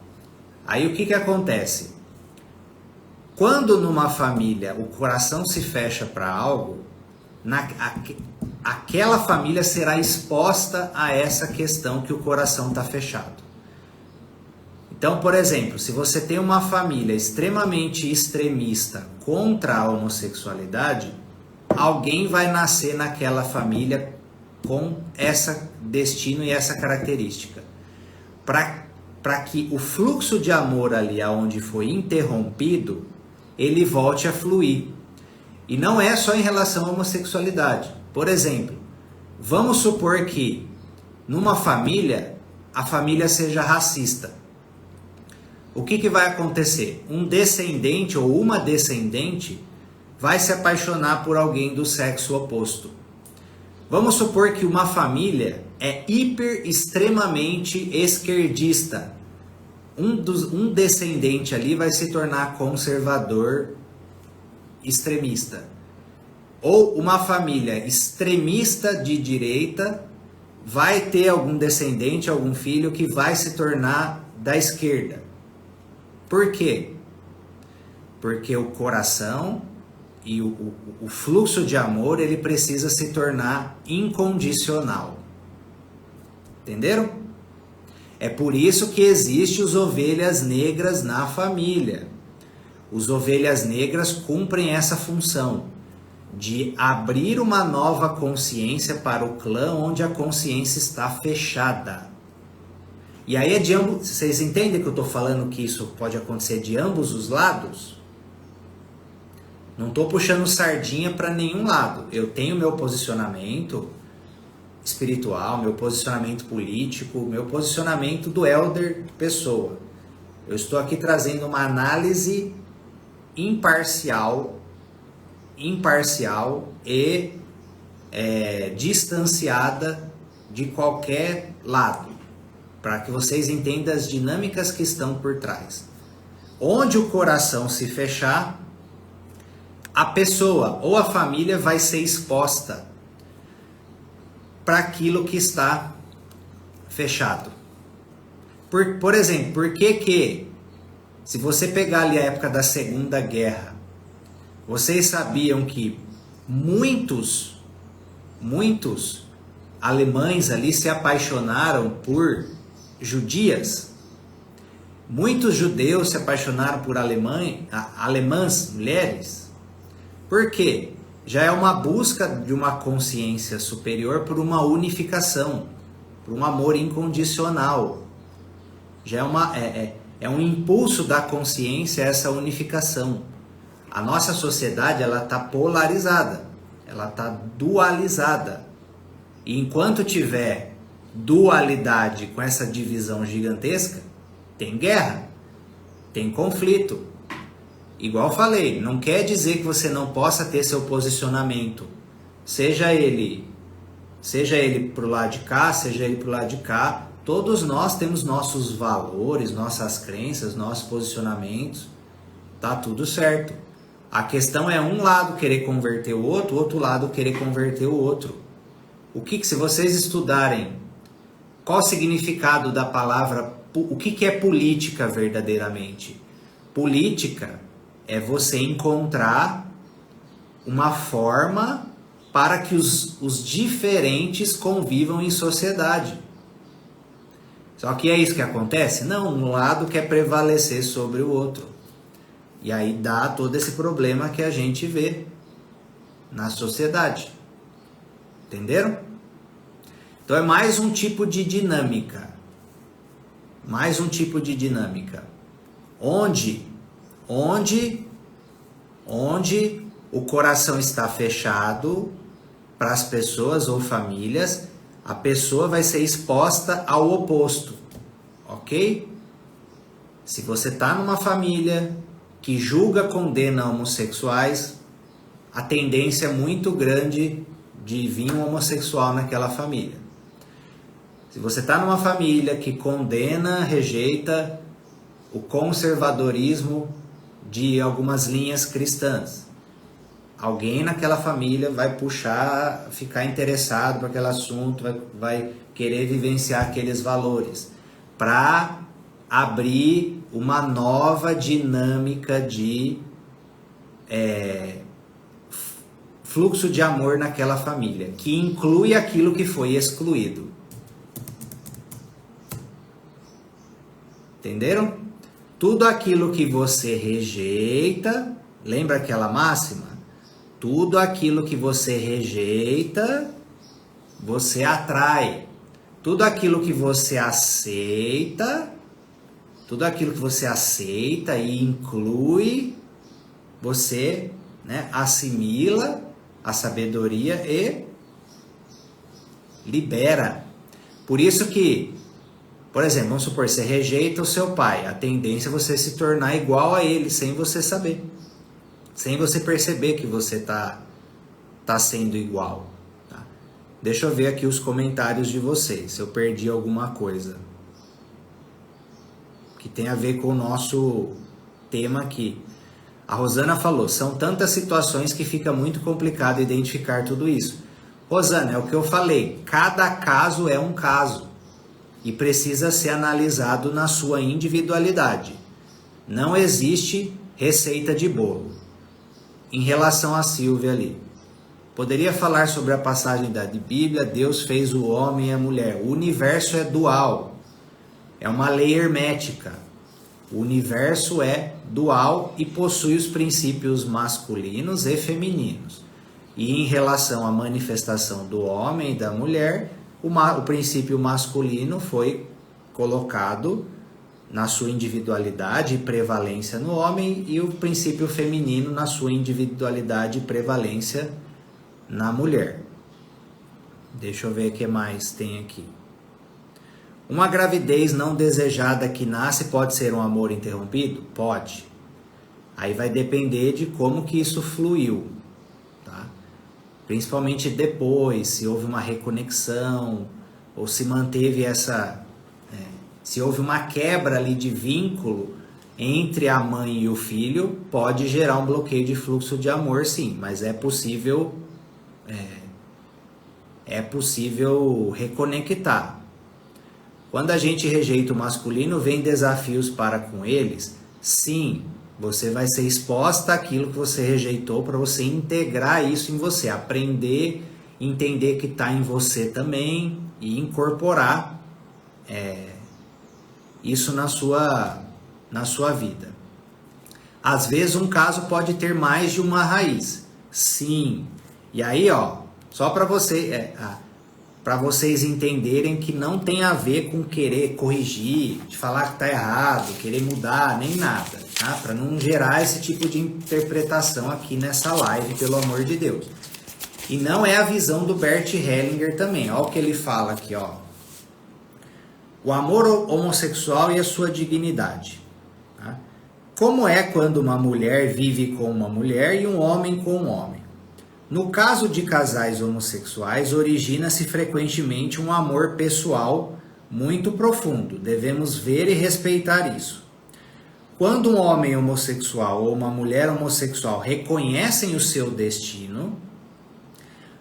aí o que acontece? Quando numa família o coração se fecha para algo, aquela família será exposta a essa questão que o coração está fechado. Então, por exemplo, se você tem uma família extremamente extremista contra a homossexualidade, alguém vai nascer naquela família com esse destino e essa característica. Para que o fluxo de amor ali aonde foi interrompido, ele volte a fluir. E não é só em relação à homossexualidade. Por exemplo, vamos supor que numa família, a família seja racista. O que vai acontecer? Um descendente ou uma descendente vai se apaixonar por alguém do sexo oposto. Vamos supor que uma família é extremamente esquerdista. Um descendente ali vai se tornar conservador extremista. Ou uma família extremista de direita vai ter algum descendente, algum filho que vai se tornar da esquerda. Por quê? Porque o coração e o fluxo de amor, ele precisa se tornar incondicional. Entenderam? É por isso que existem os ovelhas negras na família. Os ovelhas negras cumprem essa função de abrir uma nova consciência para o clã onde a consciência está fechada. E aí é de ambos. Vocês entendem que eu estou falando que isso pode acontecer de ambos os lados? Não estou puxando sardinha para nenhum lado. Eu tenho meu posicionamento espiritual, meu posicionamento político, meu posicionamento do elder pessoa. Eu estou aqui trazendo uma análise imparcial e distanciada de qualquer lado, para que vocês entendam as dinâmicas que estão por trás. Onde o coração se fechar, a pessoa ou a família vai ser exposta para aquilo que está fechado. Por exemplo, por que, se você pegar ali a época da Segunda Guerra, vocês sabiam que muitos alemães ali se apaixonaram por judias? Muitos judeus se apaixonaram por alemãs, mulheres. Por quê? Já é uma busca de uma consciência superior por uma unificação, por um amor incondicional. Já é um impulso da consciência essa unificação. A nossa sociedade ela está polarizada, ela está dualizada. E enquanto tiver dualidade com essa divisão gigantesca, tem guerra, tem conflito. Igual falei, não quer dizer que você não possa ter seu posicionamento, seja ele pro lado de cá, seja ele pro lado de cá. Todos nós temos nossos valores, nossas crenças, nossos posicionamentos. Tá tudo certo. A questão é um lado querer converter o outro lado querer converter o outro. Se vocês estudarem qual o significado da palavra, o que é política verdadeiramente? Política é você encontrar uma forma para que os diferentes convivam em sociedade. Só que é isso que acontece? Não, um lado quer prevalecer sobre o outro. E aí dá todo esse problema que a gente vê na sociedade. Entenderam? Então é mais um tipo de dinâmica. Mais um tipo de dinâmica. Onde o coração está fechado para as pessoas ou famílias, a pessoa vai ser exposta ao oposto, ok? Se você está numa família que julga, condena homossexuais, a tendência é muito grande de vir um homossexual naquela família. Se você está numa família que condena, rejeita o conservadorismo de algumas linhas cristãs, alguém naquela família vai puxar, ficar interessado por aquele assunto, vai querer vivenciar aqueles valores, para abrir uma nova dinâmica de fluxo de amor naquela família, que inclui aquilo que foi excluído. Entenderam? Tudo aquilo que você rejeita, lembra aquela máxima? Tudo aquilo que você rejeita, você atrai. Tudo aquilo que você aceita, e inclui, você, assimila a sabedoria e libera. Por isso que, por exemplo, vamos supor, você rejeita o seu pai, a tendência é você se tornar igual a ele, sem você saber. Sem você perceber que você tá sendo igual. Tá? Deixa eu ver aqui os comentários de vocês, se eu perdi alguma coisa que tem a ver com o nosso tema aqui. A Rosana falou, são tantas situações que fica muito complicado identificar tudo isso. Rosana, é o que eu falei, cada caso é um caso e precisa ser analisado na sua individualidade. Não existe receita de bolo. Em relação a Silvia ali, poderia falar sobre a passagem da Bíblia, Deus fez o homem e a mulher. O universo é dual, é uma lei hermética. O universo é dual e possui os princípios masculinos e femininos. E em relação à manifestação do homem e da mulher, o princípio masculino foi colocado na sua individualidade e prevalência no homem, e o princípio feminino na sua individualidade e prevalência na mulher. Deixa eu ver o que mais tem aqui. Uma gravidez não desejada que nasce pode ser um amor interrompido? Pode. Aí vai depender de como que isso fluiu, tá? Principalmente depois, se houve uma reconexão, ou se manteve se houve uma quebra ali de vínculo entre a mãe e o filho, pode gerar um bloqueio de fluxo de amor, sim, mas é possível é possível reconectar. Quando a gente rejeita o masculino, vem desafios para com eles. Sim, você vai ser exposta àquilo que você rejeitou para você integrar isso em você, aprender, entender que está em você também e incorporar isso na sua vida. Às vezes um caso pode ter mais de uma raiz. Sim. E aí, só para vocês entenderem que não tem a ver com querer corrigir, de falar que está errado, querer mudar, nem nada, tá? Para não gerar esse tipo de interpretação aqui nessa live, pelo amor de Deus. E não é a visão do Bert Hellinger também. Olha o que ele fala aqui, O amor homossexual e a sua dignidade. Tá? Como é quando uma mulher vive com uma mulher e um homem com um homem? No caso de casais homossexuais, origina-se frequentemente um amor pessoal muito profundo. Devemos ver e respeitar isso. Quando um homem homossexual ou uma mulher homossexual reconhecem o seu destino,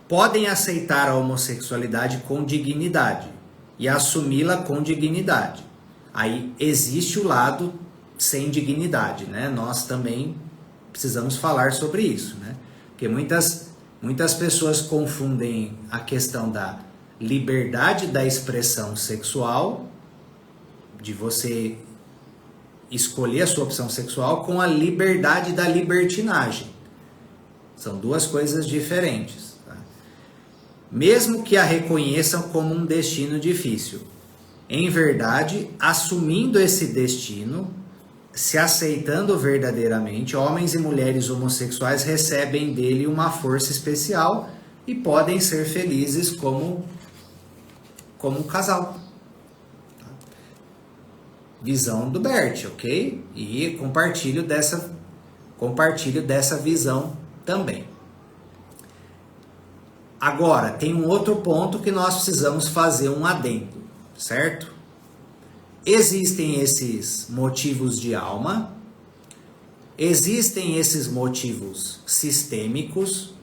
podem aceitar a homossexualidade com dignidade e assumi-la com dignidade. Aí existe o lado sem dignidade, né? Nós também precisamos falar sobre isso, né? Porque muitas pessoas confundem a questão da liberdade da expressão sexual, de você escolher a sua opção sexual, com a liberdade da libertinagem. São duas coisas diferentes. Tá? Mesmo que a reconheçam como um destino difícil. Em verdade, assumindo esse destino, se aceitando verdadeiramente, homens e mulheres homossexuais recebem dele uma força especial e podem ser felizes como um casal. Visão do Bert, ok? E compartilho dessa visão também. Agora, tem um outro ponto que nós precisamos fazer um adendo, certo? Existem esses motivos de alma, existem esses motivos sistêmicos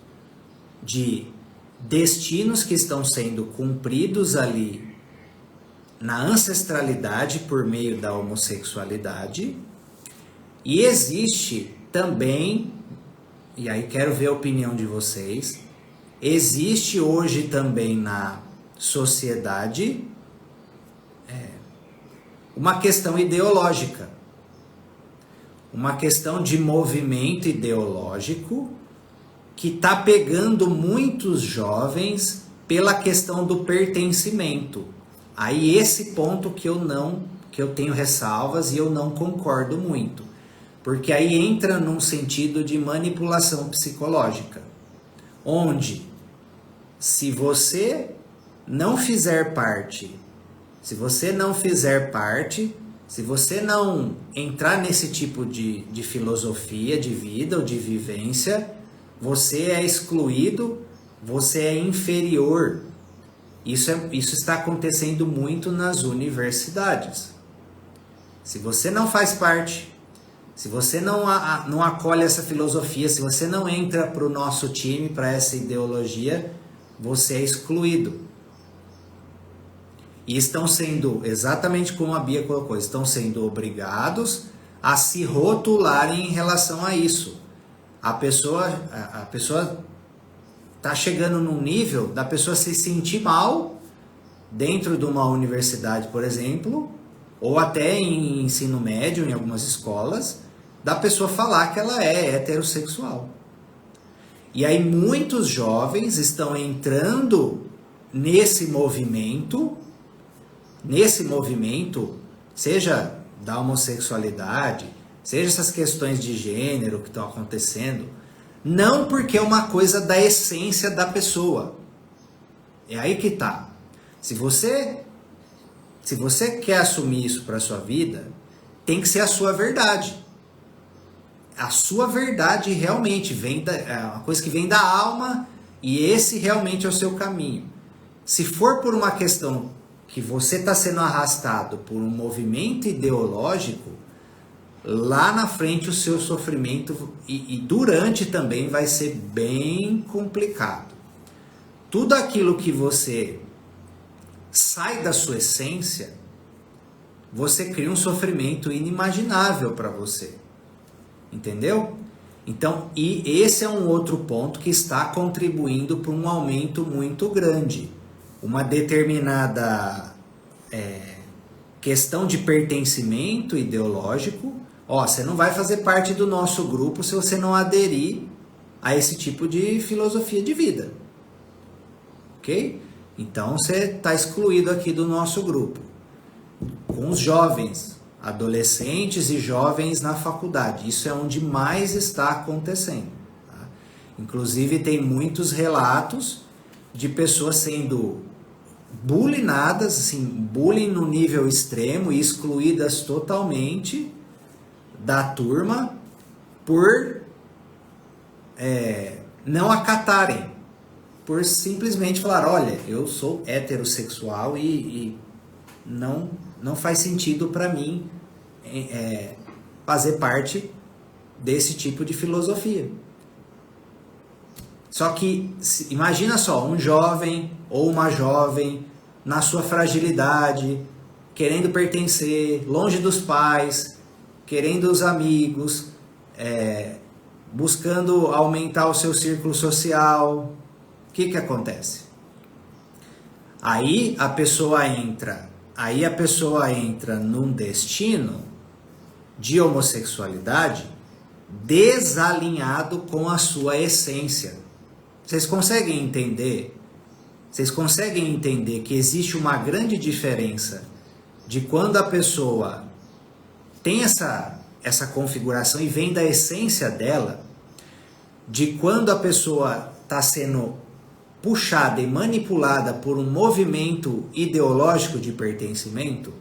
de destinos que estão sendo cumpridos ali na ancestralidade por meio da homossexualidade, e existe também, e aí quero ver a opinião de vocês, existe hoje também na sociedade uma questão ideológica, uma questão de movimento ideológico que está pegando muitos jovens pela questão do pertencimento. Aí esse ponto que eu tenho ressalvas e eu não concordo muito, porque aí entra num sentido de manipulação psicológica, onde se você não fizer parte, se você não entrar nesse tipo de filosofia de vida ou de vivência, você é excluído, você é inferior. Isso está acontecendo muito nas universidades. Se você não faz parte, se você não acolhe essa filosofia, se você não entra para o nosso time, para essa ideologia, você é excluído. E estão sendo, exatamente como a Bia colocou, estão sendo obrigados a se rotularem em relação a isso. A pessoa está chegando num nível da pessoa se sentir mal dentro de uma universidade, por exemplo, ou até em ensino médio, em algumas escolas, da pessoa falar que ela é heterossexual. E aí muitos jovens estão entrando nesse movimento, seja da homossexualidade, seja essas questões de gênero que estão acontecendo, não porque é uma coisa da essência da pessoa. É aí que tá. Se você quer assumir isso para sua vida, tem que ser a sua verdade. A sua verdade realmente é uma coisa que vem da alma e esse realmente é o seu caminho. Se for por uma questão que você está sendo arrastado por um movimento ideológico, lá na frente o seu sofrimento e durante também vai ser bem complicado. tudo aquilo que você sai da sua essência, você cria um sofrimento inimaginável para você. Entendeu? Então, e esse é um outro ponto que está contribuindo para um aumento muito grande. Uma determinada questão de pertencimento ideológico. Ó, você não vai fazer parte do nosso grupo se você não aderir a esse tipo de filosofia de vida. Ok? Então você está excluído aqui do nosso grupo. Com os jovens, adolescentes e jovens na faculdade. Isso é onde mais está acontecendo. Tá? Inclusive tem muitos relatos de pessoas sendo bulinadas, assim, bullying no nível extremo e excluídas totalmente da turma por não acatarem, por simplesmente falar, olha, eu sou heterossexual e não faz sentido para mim fazer parte desse tipo de filosofia. Só que, imagina só, um jovem ou uma jovem na sua fragilidade, querendo pertencer, longe dos pais, querendo os amigos, buscando aumentar o seu círculo social. O que acontece? Aí a pessoa entra num destino de homossexualidade desalinhado com a sua essência. Vocês conseguem entender? Vocês conseguem entender que existe uma grande diferença de quando a pessoa tem essa configuração e vem da essência dela, de quando a pessoa está sendo puxada e manipulada por um movimento ideológico de pertencimento?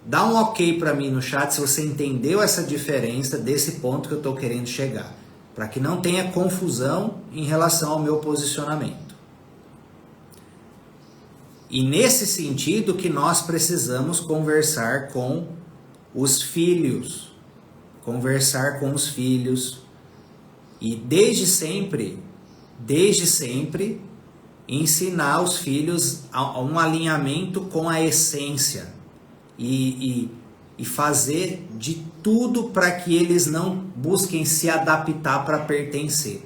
Dá um ok para mim no chat se você entendeu essa diferença desse ponto que eu estou querendo chegar, para que não tenha confusão em relação ao meu posicionamento. E nesse sentido que nós precisamos conversar com os filhos, e desde sempre ensinar os filhos a um alinhamento com a essência e fazer de tudo para que eles não busquem se adaptar para pertencer.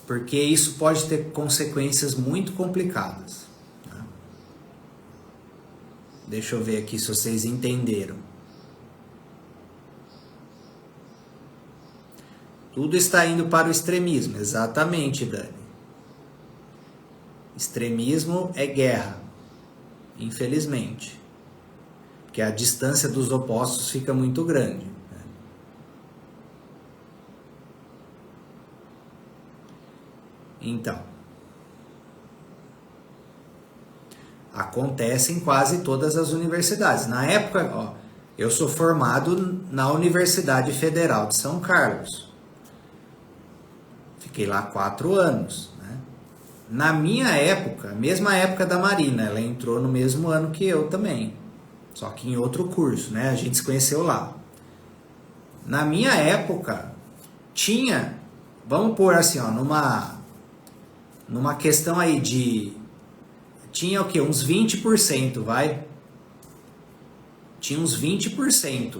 Porque isso pode ter consequências muito complicadas. Né? Deixa eu ver aqui se vocês entenderam. Tudo está indo para o extremismo. Exatamente, Dani. Extremismo é guerra, infelizmente. Porque a distância dos opostos fica muito grande. Né? Então, acontece em quase todas as universidades. Na época, eu sou formado na Universidade Federal de São Carlos. Fiquei lá 4 anos. Né? Na minha época, mesma época da Marina, ela entrou no mesmo ano que eu também. Só que em outro curso, né? A gente se conheceu lá. Na minha época, tinha, vamos pôr assim, numa questão aí de... Tinha o quê? Uns 20%, vai? Tinha uns 20%.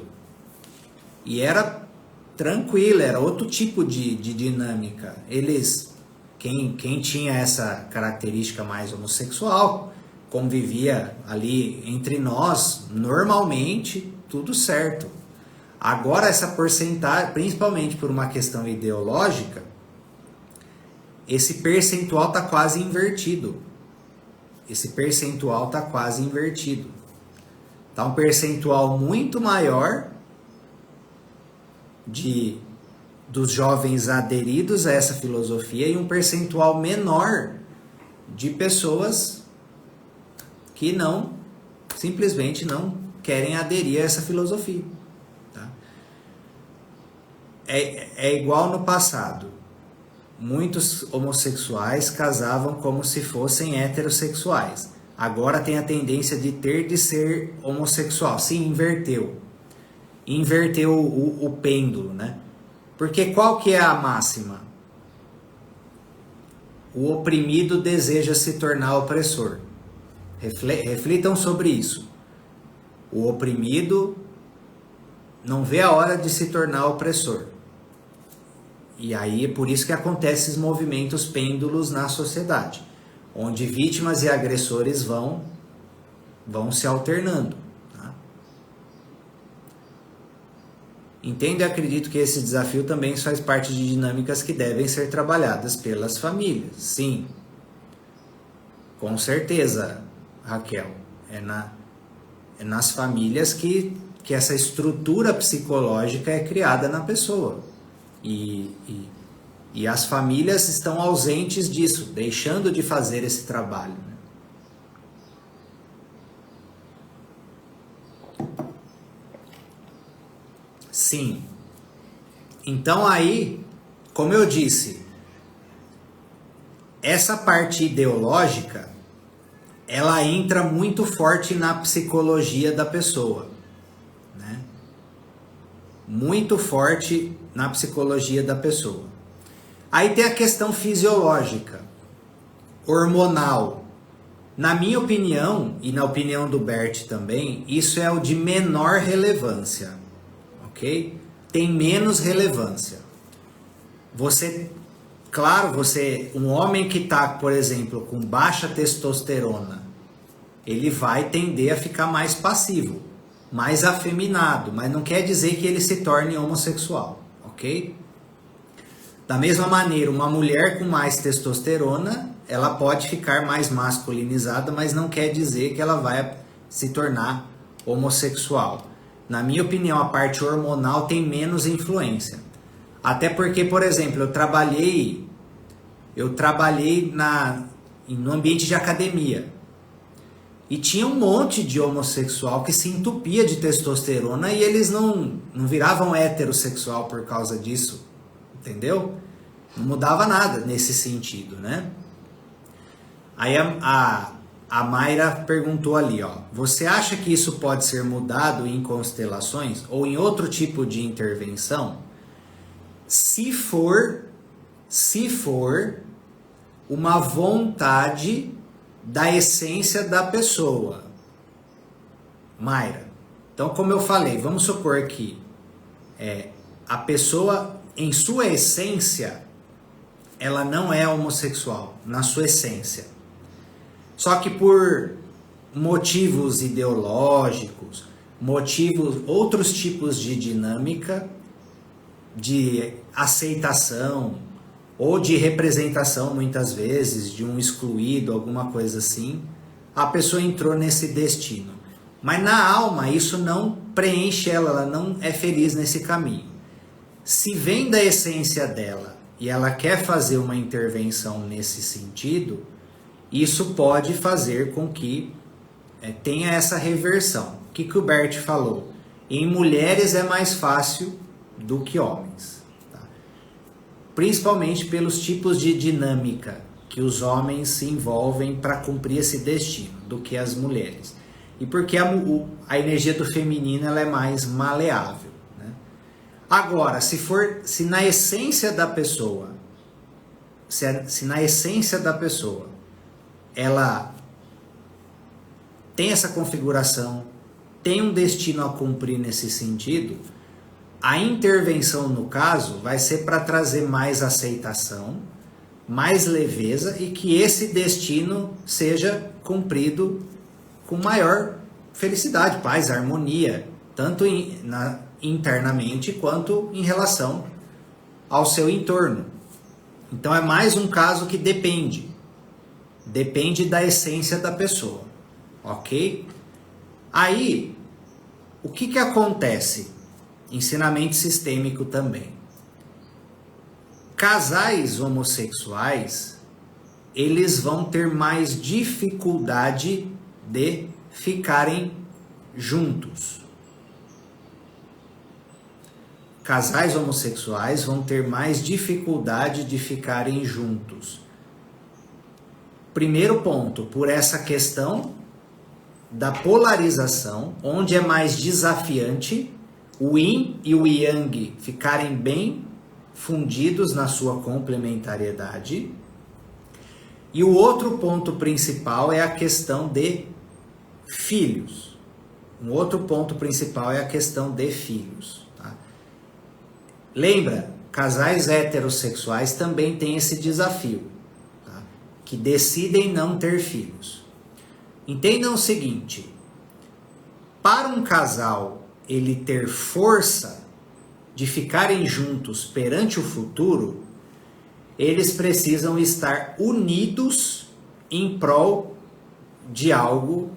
E era tranquilo, era outro tipo de dinâmica. Eles, quem tinha essa característica mais homossexual, convivia ali entre nós, normalmente, tudo certo. Agora essa porcentagem, principalmente por uma questão ideológica, esse percentual está quase invertido. Está um percentual muito maior dos jovens aderidos a essa filosofia e um percentual menor de pessoas que simplesmente não querem aderir a essa filosofia. Tá? É igual no passado. Muitos homossexuais casavam como se fossem heterossexuais. Agora tem a tendência de ser homossexual. Sim, inverteu. Inverteu o pêndulo, né? Porque qual que é a máxima? o oprimido deseja se tornar opressor. Reflitam sobre isso. O oprimido não vê a hora de se tornar opressor. E aí é por isso que acontecem esses movimentos pêndulos na sociedade, onde vítimas e agressores vão se alternando. Tá? Entendo e acredito que esse desafio também faz parte de dinâmicas que devem ser trabalhadas pelas famílias. Sim, com certeza, Raquel. É nas famílias que essa estrutura psicológica é criada na pessoa. E as famílias estão ausentes disso, deixando de fazer esse trabalho. Sim. Então aí, como eu disse, essa parte ideológica, ela entra muito forte na psicologia da pessoa, né? Muito forte na psicologia da pessoa. Aí tem a questão fisiológica, hormonal. Na minha opinião, e na opinião do Bert também, isso é o de menor relevância, ok? Tem menos relevância. Um homem que está, por exemplo, com baixa testosterona, ele vai tender a ficar mais passivo, mais afeminado, mas não quer dizer que ele se torne homossexual, ok? Da mesma maneira, uma mulher com mais testosterona, ela pode ficar mais masculinizada, mas não quer dizer que ela vai se tornar homossexual. Na minha opinião, a parte hormonal tem menos influência. Até porque, por exemplo, eu trabalhei no ambiente de academia. E tinha um monte de homossexual que se entupia de testosterona e eles não viravam heterossexual por causa disso. Entendeu? Não mudava nada nesse sentido, né? Aí a Mayra perguntou ali, ó. Você acha que isso pode ser mudado em constelações ou em outro tipo de intervenção? Se for uma vontade da essência da pessoa. Mayra. Então, como eu falei, vamos supor que a pessoa, em sua essência, ela não é homossexual, na sua essência. Só que por motivos ideológicos, outros tipos de dinâmica, de aceitação ou de representação, muitas vezes, de um excluído, alguma coisa assim, a pessoa entrou nesse destino. Mas na alma isso não preenche ela não é feliz nesse caminho. Se vem da essência dela e ela quer fazer uma intervenção nesse sentido, isso pode fazer com que tenha essa reversão. O que o Bert falou? Em mulheres é mais fácil do que homens. Tá? Principalmente pelos tipos de dinâmica que os homens se envolvem para cumprir esse destino do que as mulheres. E porque a energia do feminino ela é mais maleável. Né? Agora, se na essência da pessoa, ela tem essa configuração, tem um destino a cumprir nesse sentido, a intervenção no caso vai ser para trazer mais aceitação, mais leveza e que esse destino seja cumprido com maior felicidade, paz, harmonia, tanto internamente quanto em relação ao seu entorno. Então é mais um caso que depende da essência da pessoa, ok? Aí, o que acontece? Ensinamento sistêmico também. Casais homossexuais, eles vão ter mais dificuldade de ficarem juntos. Casais homossexuais vão ter mais dificuldade de ficarem juntos. Primeiro ponto, por essa questão da polarização, onde é mais desafiante o yin e o yang ficarem bem fundidos na sua complementariedade. E o outro ponto principal é a questão de filhos. Um outro ponto principal é a questão de filhos. Tá? Lembra, casais heterossexuais também têm esse desafio, tá? Que decidem não ter filhos. Entendam o seguinte, para um casal ele ter força de ficarem juntos perante o futuro, eles precisam estar unidos em prol de algo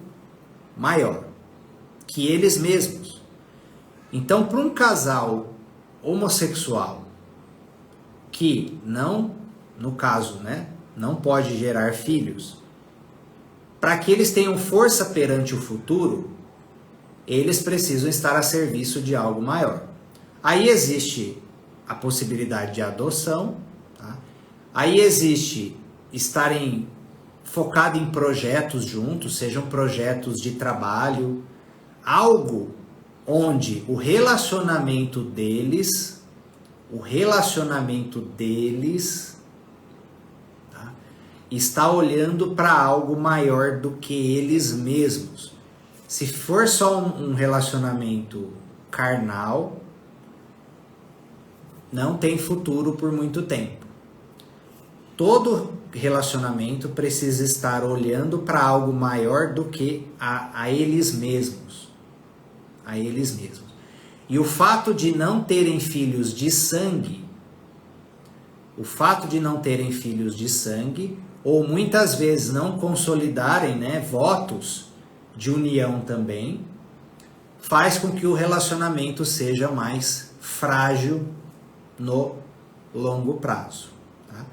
maior que eles mesmos. Então, para um casal homossexual que não, no caso, né, não pode gerar filhos, para que eles tenham força perante o futuro, eles precisam estar a serviço de algo maior. Aí existe a possibilidade de adoção, tá? Aí existe estarem focados em projetos juntos, sejam projetos de trabalho, algo onde o relacionamento deles, tá, está olhando para algo maior do que eles mesmos. Se for só um relacionamento carnal, não tem futuro por muito tempo. Todo relacionamento precisa estar olhando para algo maior do que a eles mesmos. A eles mesmos. E o fato de não terem filhos de sangue, ou muitas vezes não consolidarem, né, votos de união também, faz com que o relacionamento seja mais frágil no longo prazo. Tá?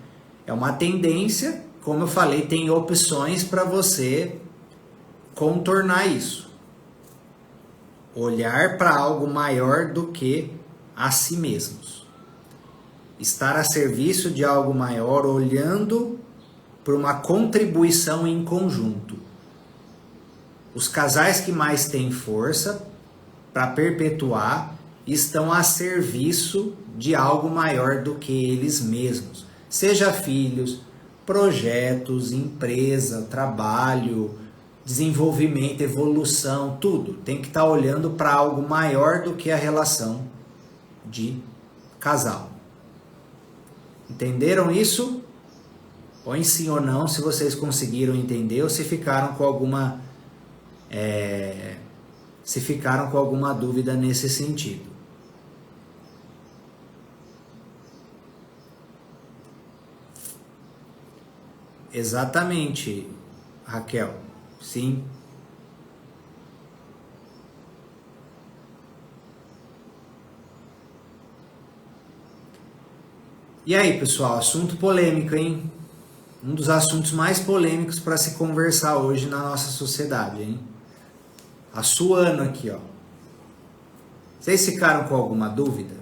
É uma tendência, como eu falei, tem opções para você contornar isso. Olhar para algo maior do que a si mesmos. Estar a serviço de algo maior, olhando para uma contribuição em conjunto. Os casais que mais têm força para perpetuar estão a serviço de algo maior do que eles mesmos. Seja filhos, projetos, empresa, trabalho, desenvolvimento, evolução, tudo. Tem que estar olhando para algo maior do que a relação de casal. Entenderam isso? Põe sim ou não se vocês conseguiram entender ou se ficaram com alguma dúvida nesse sentido. Exatamente, Raquel. Sim. E aí, pessoal, assunto polêmico, hein? Um dos assuntos mais polêmicos para se conversar hoje na nossa sociedade, hein? Assuano aqui, ó. Vocês ficaram com alguma dúvida?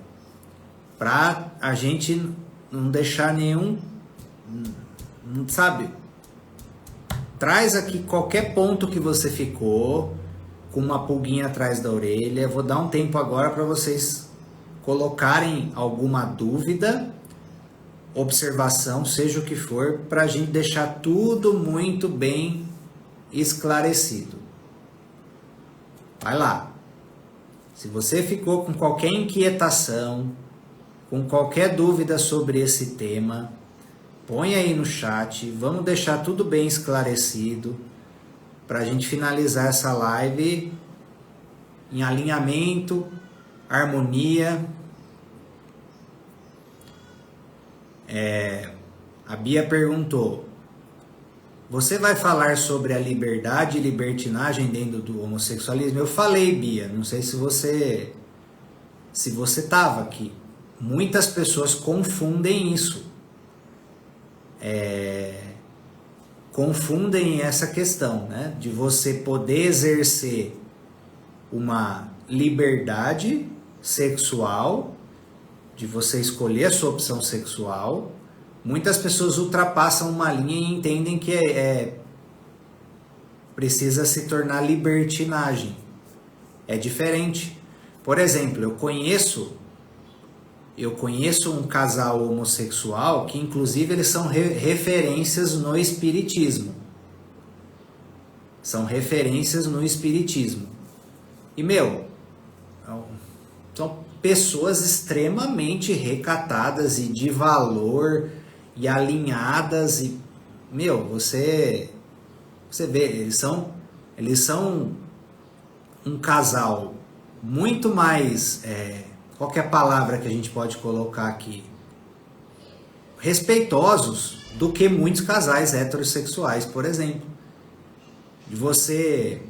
Para a gente não deixar nenhum, sabe? Traz aqui qualquer ponto que você ficou com uma pulguinha atrás da orelha. Eu vou dar um tempo agora para vocês colocarem alguma dúvida, observação, seja o que for, para a gente deixar tudo muito bem esclarecido. Vai lá. Se você ficou com qualquer inquietação, com qualquer dúvida sobre esse tema, põe aí no chat, vamos deixar tudo bem esclarecido para a gente finalizar essa live em alinhamento, harmonia. A Bia perguntou, você vai falar sobre a liberdade e libertinagem dentro do homossexualismo? Eu falei, Bia, não sei se você estava aqui. Muitas pessoas confundem isso. Confundem essa questão, né? De você poder exercer uma liberdade sexual, de você escolher a sua opção sexual. Muitas pessoas ultrapassam uma linha e entendem que precisa se tornar libertinagem. É diferente. Por exemplo, eu conheço eu conheço um casal homossexual que inclusive eles são referências no espiritismo. São referências no espiritismo. E, são pessoas extremamente recatadas e de valor e alinhadas. E, você vê, eles são um casal muito mais... qual que é a palavra que a gente pode colocar aqui? Respeitosos do que muitos casais heterossexuais, por exemplo. Você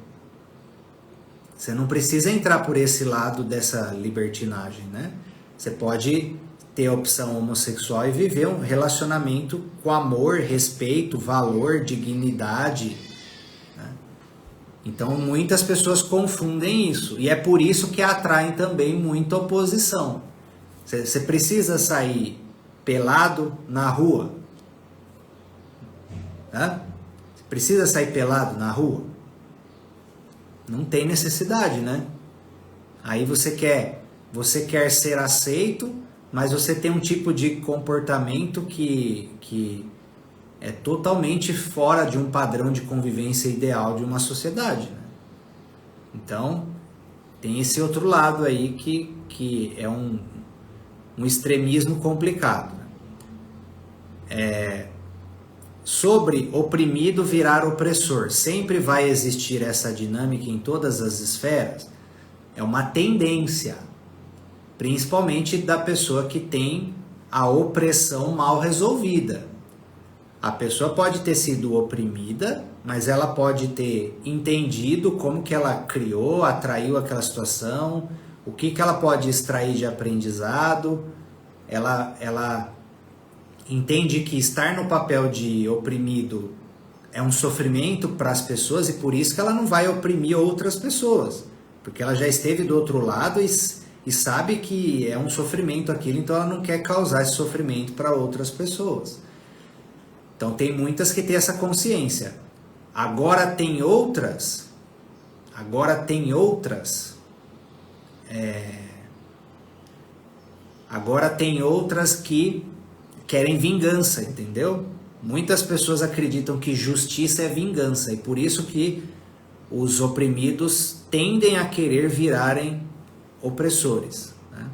não precisa entrar por esse lado dessa libertinagem, né? Você pode ter a opção homossexual e viver um relacionamento com amor, respeito, valor, dignidade, né? Então muitas pessoas confundem isso e é por isso que atraem também muita oposição. Você precisa sair pelado na rua, né? Precisa sair pelado na rua? Não tem necessidade, né? Aí você quer ser aceito, mas você tem um tipo de comportamento que é totalmente fora de um padrão de convivência ideal de uma sociedade, né? Então, tem esse outro lado aí que é um extremismo complicado, né? Sobre oprimido virar opressor, sempre vai existir essa dinâmica em todas as esferas. É uma tendência, principalmente da pessoa que tem a opressão mal resolvida. A pessoa pode ter sido oprimida, mas ela pode ter entendido como que ela criou, atraiu aquela situação, o que ela pode extrair de aprendizado. Ela entende que estar no papel de oprimido é um sofrimento para as pessoas e por isso que ela não vai oprimir outras pessoas, porque ela já esteve do outro lado e sabe que é um sofrimento aquilo, então ela não quer causar esse sofrimento para outras pessoas. Então tem muitas que têm essa consciência. Agora tem outras que querem vingança, entendeu? Muitas pessoas acreditam que justiça é vingança e por isso que os oprimidos tendem a querer virarem opressores, né?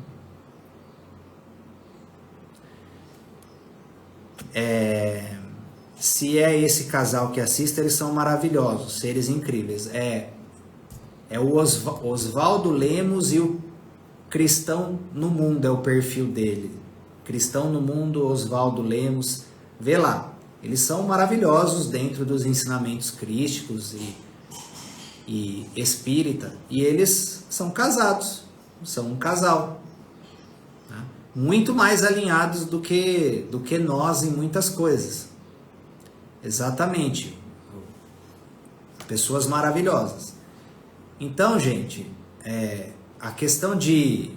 Se é esse casal que assiste, eles são maravilhosos, seres incríveis. É o Oswaldo Lemos e o Cristão no Mundo é o perfil dele. Cristão no Mundo, Oswaldo Lemos, vê lá. Eles são maravilhosos dentro dos ensinamentos crísticos e espírita. E eles são casados, são um casal, né? Muito mais alinhados do que nós em muitas coisas. Exatamente. Pessoas maravilhosas. Então, gente, a questão de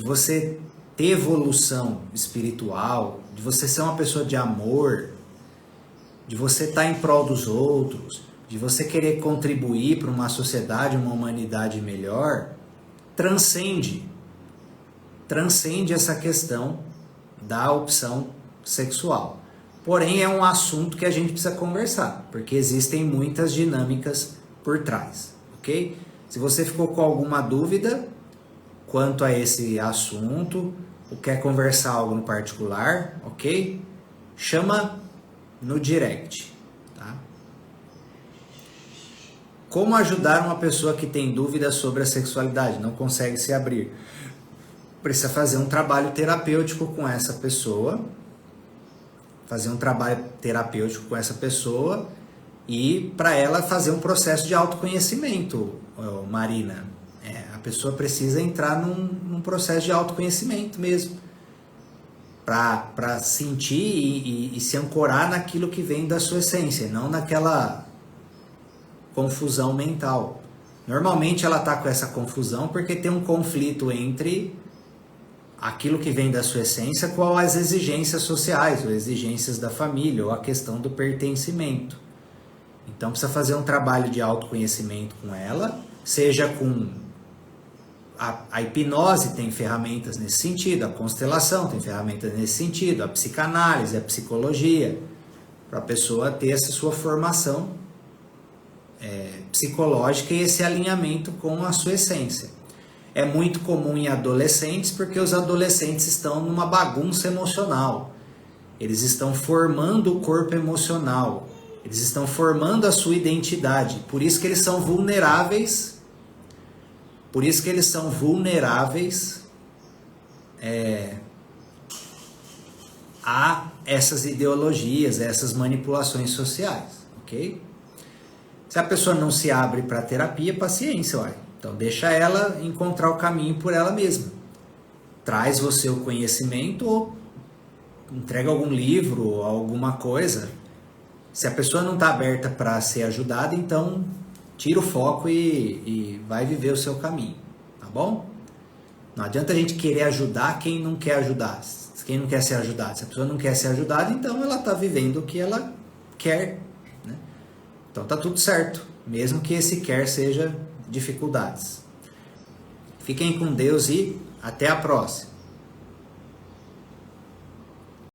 você ter evolução espiritual, de você ser uma pessoa de amor, de você estar em prol dos outros, de você querer contribuir para uma sociedade, uma humanidade melhor, transcende essa questão da opção sexual. Porém, é um assunto que a gente precisa conversar, porque existem muitas dinâmicas por trás, ok? Se você ficou com alguma dúvida quanto a esse assunto, ou quer conversar algo no particular, ok? Chama no direct, tá? Como ajudar uma pessoa que tem dúvidas sobre a sexualidade, não consegue se abrir? Precisa fazer um trabalho terapêutico com essa pessoa, e para ela fazer um processo de autoconhecimento, Marina. A pessoa precisa entrar num processo de autoconhecimento mesmo, para sentir e se ancorar naquilo que vem da sua essência, não naquela confusão mental. Normalmente ela está com essa confusão porque tem um conflito entre aquilo que vem da sua essência com as exigências sociais, ou exigências da família, ou a questão do pertencimento. Então precisa fazer um trabalho de autoconhecimento com ela, seja com A hipnose tem ferramentas nesse sentido, a constelação tem ferramentas nesse sentido, a psicanálise, a psicologia, para a pessoa ter essa sua formação psicológica e esse alinhamento com a sua essência. É muito comum em adolescentes, porque os adolescentes estão numa bagunça emocional. Eles estão formando o corpo emocional. Eles estão formando a sua identidade. Por isso que eles são vulneráveis. Por isso que eles são vulneráveis a essas ideologias, a essas manipulações sociais, ok? Se a pessoa não se abre para terapia, paciência, olha. Então deixa ela encontrar o caminho por ela mesma. Traz você o conhecimento ou entrega algum livro ou alguma coisa. Se a pessoa não está aberta para ser ajudada, então tira o foco e vai viver o seu caminho, tá bom? Não adianta a gente querer ajudar quem não quer ajudar, quem não quer ser ajudado. Se a pessoa não quer ser ajudada, então ela está vivendo o que ela quer, né? Então tá tudo certo, mesmo que esse quer seja dificuldades. Fiquem com Deus e até a próxima.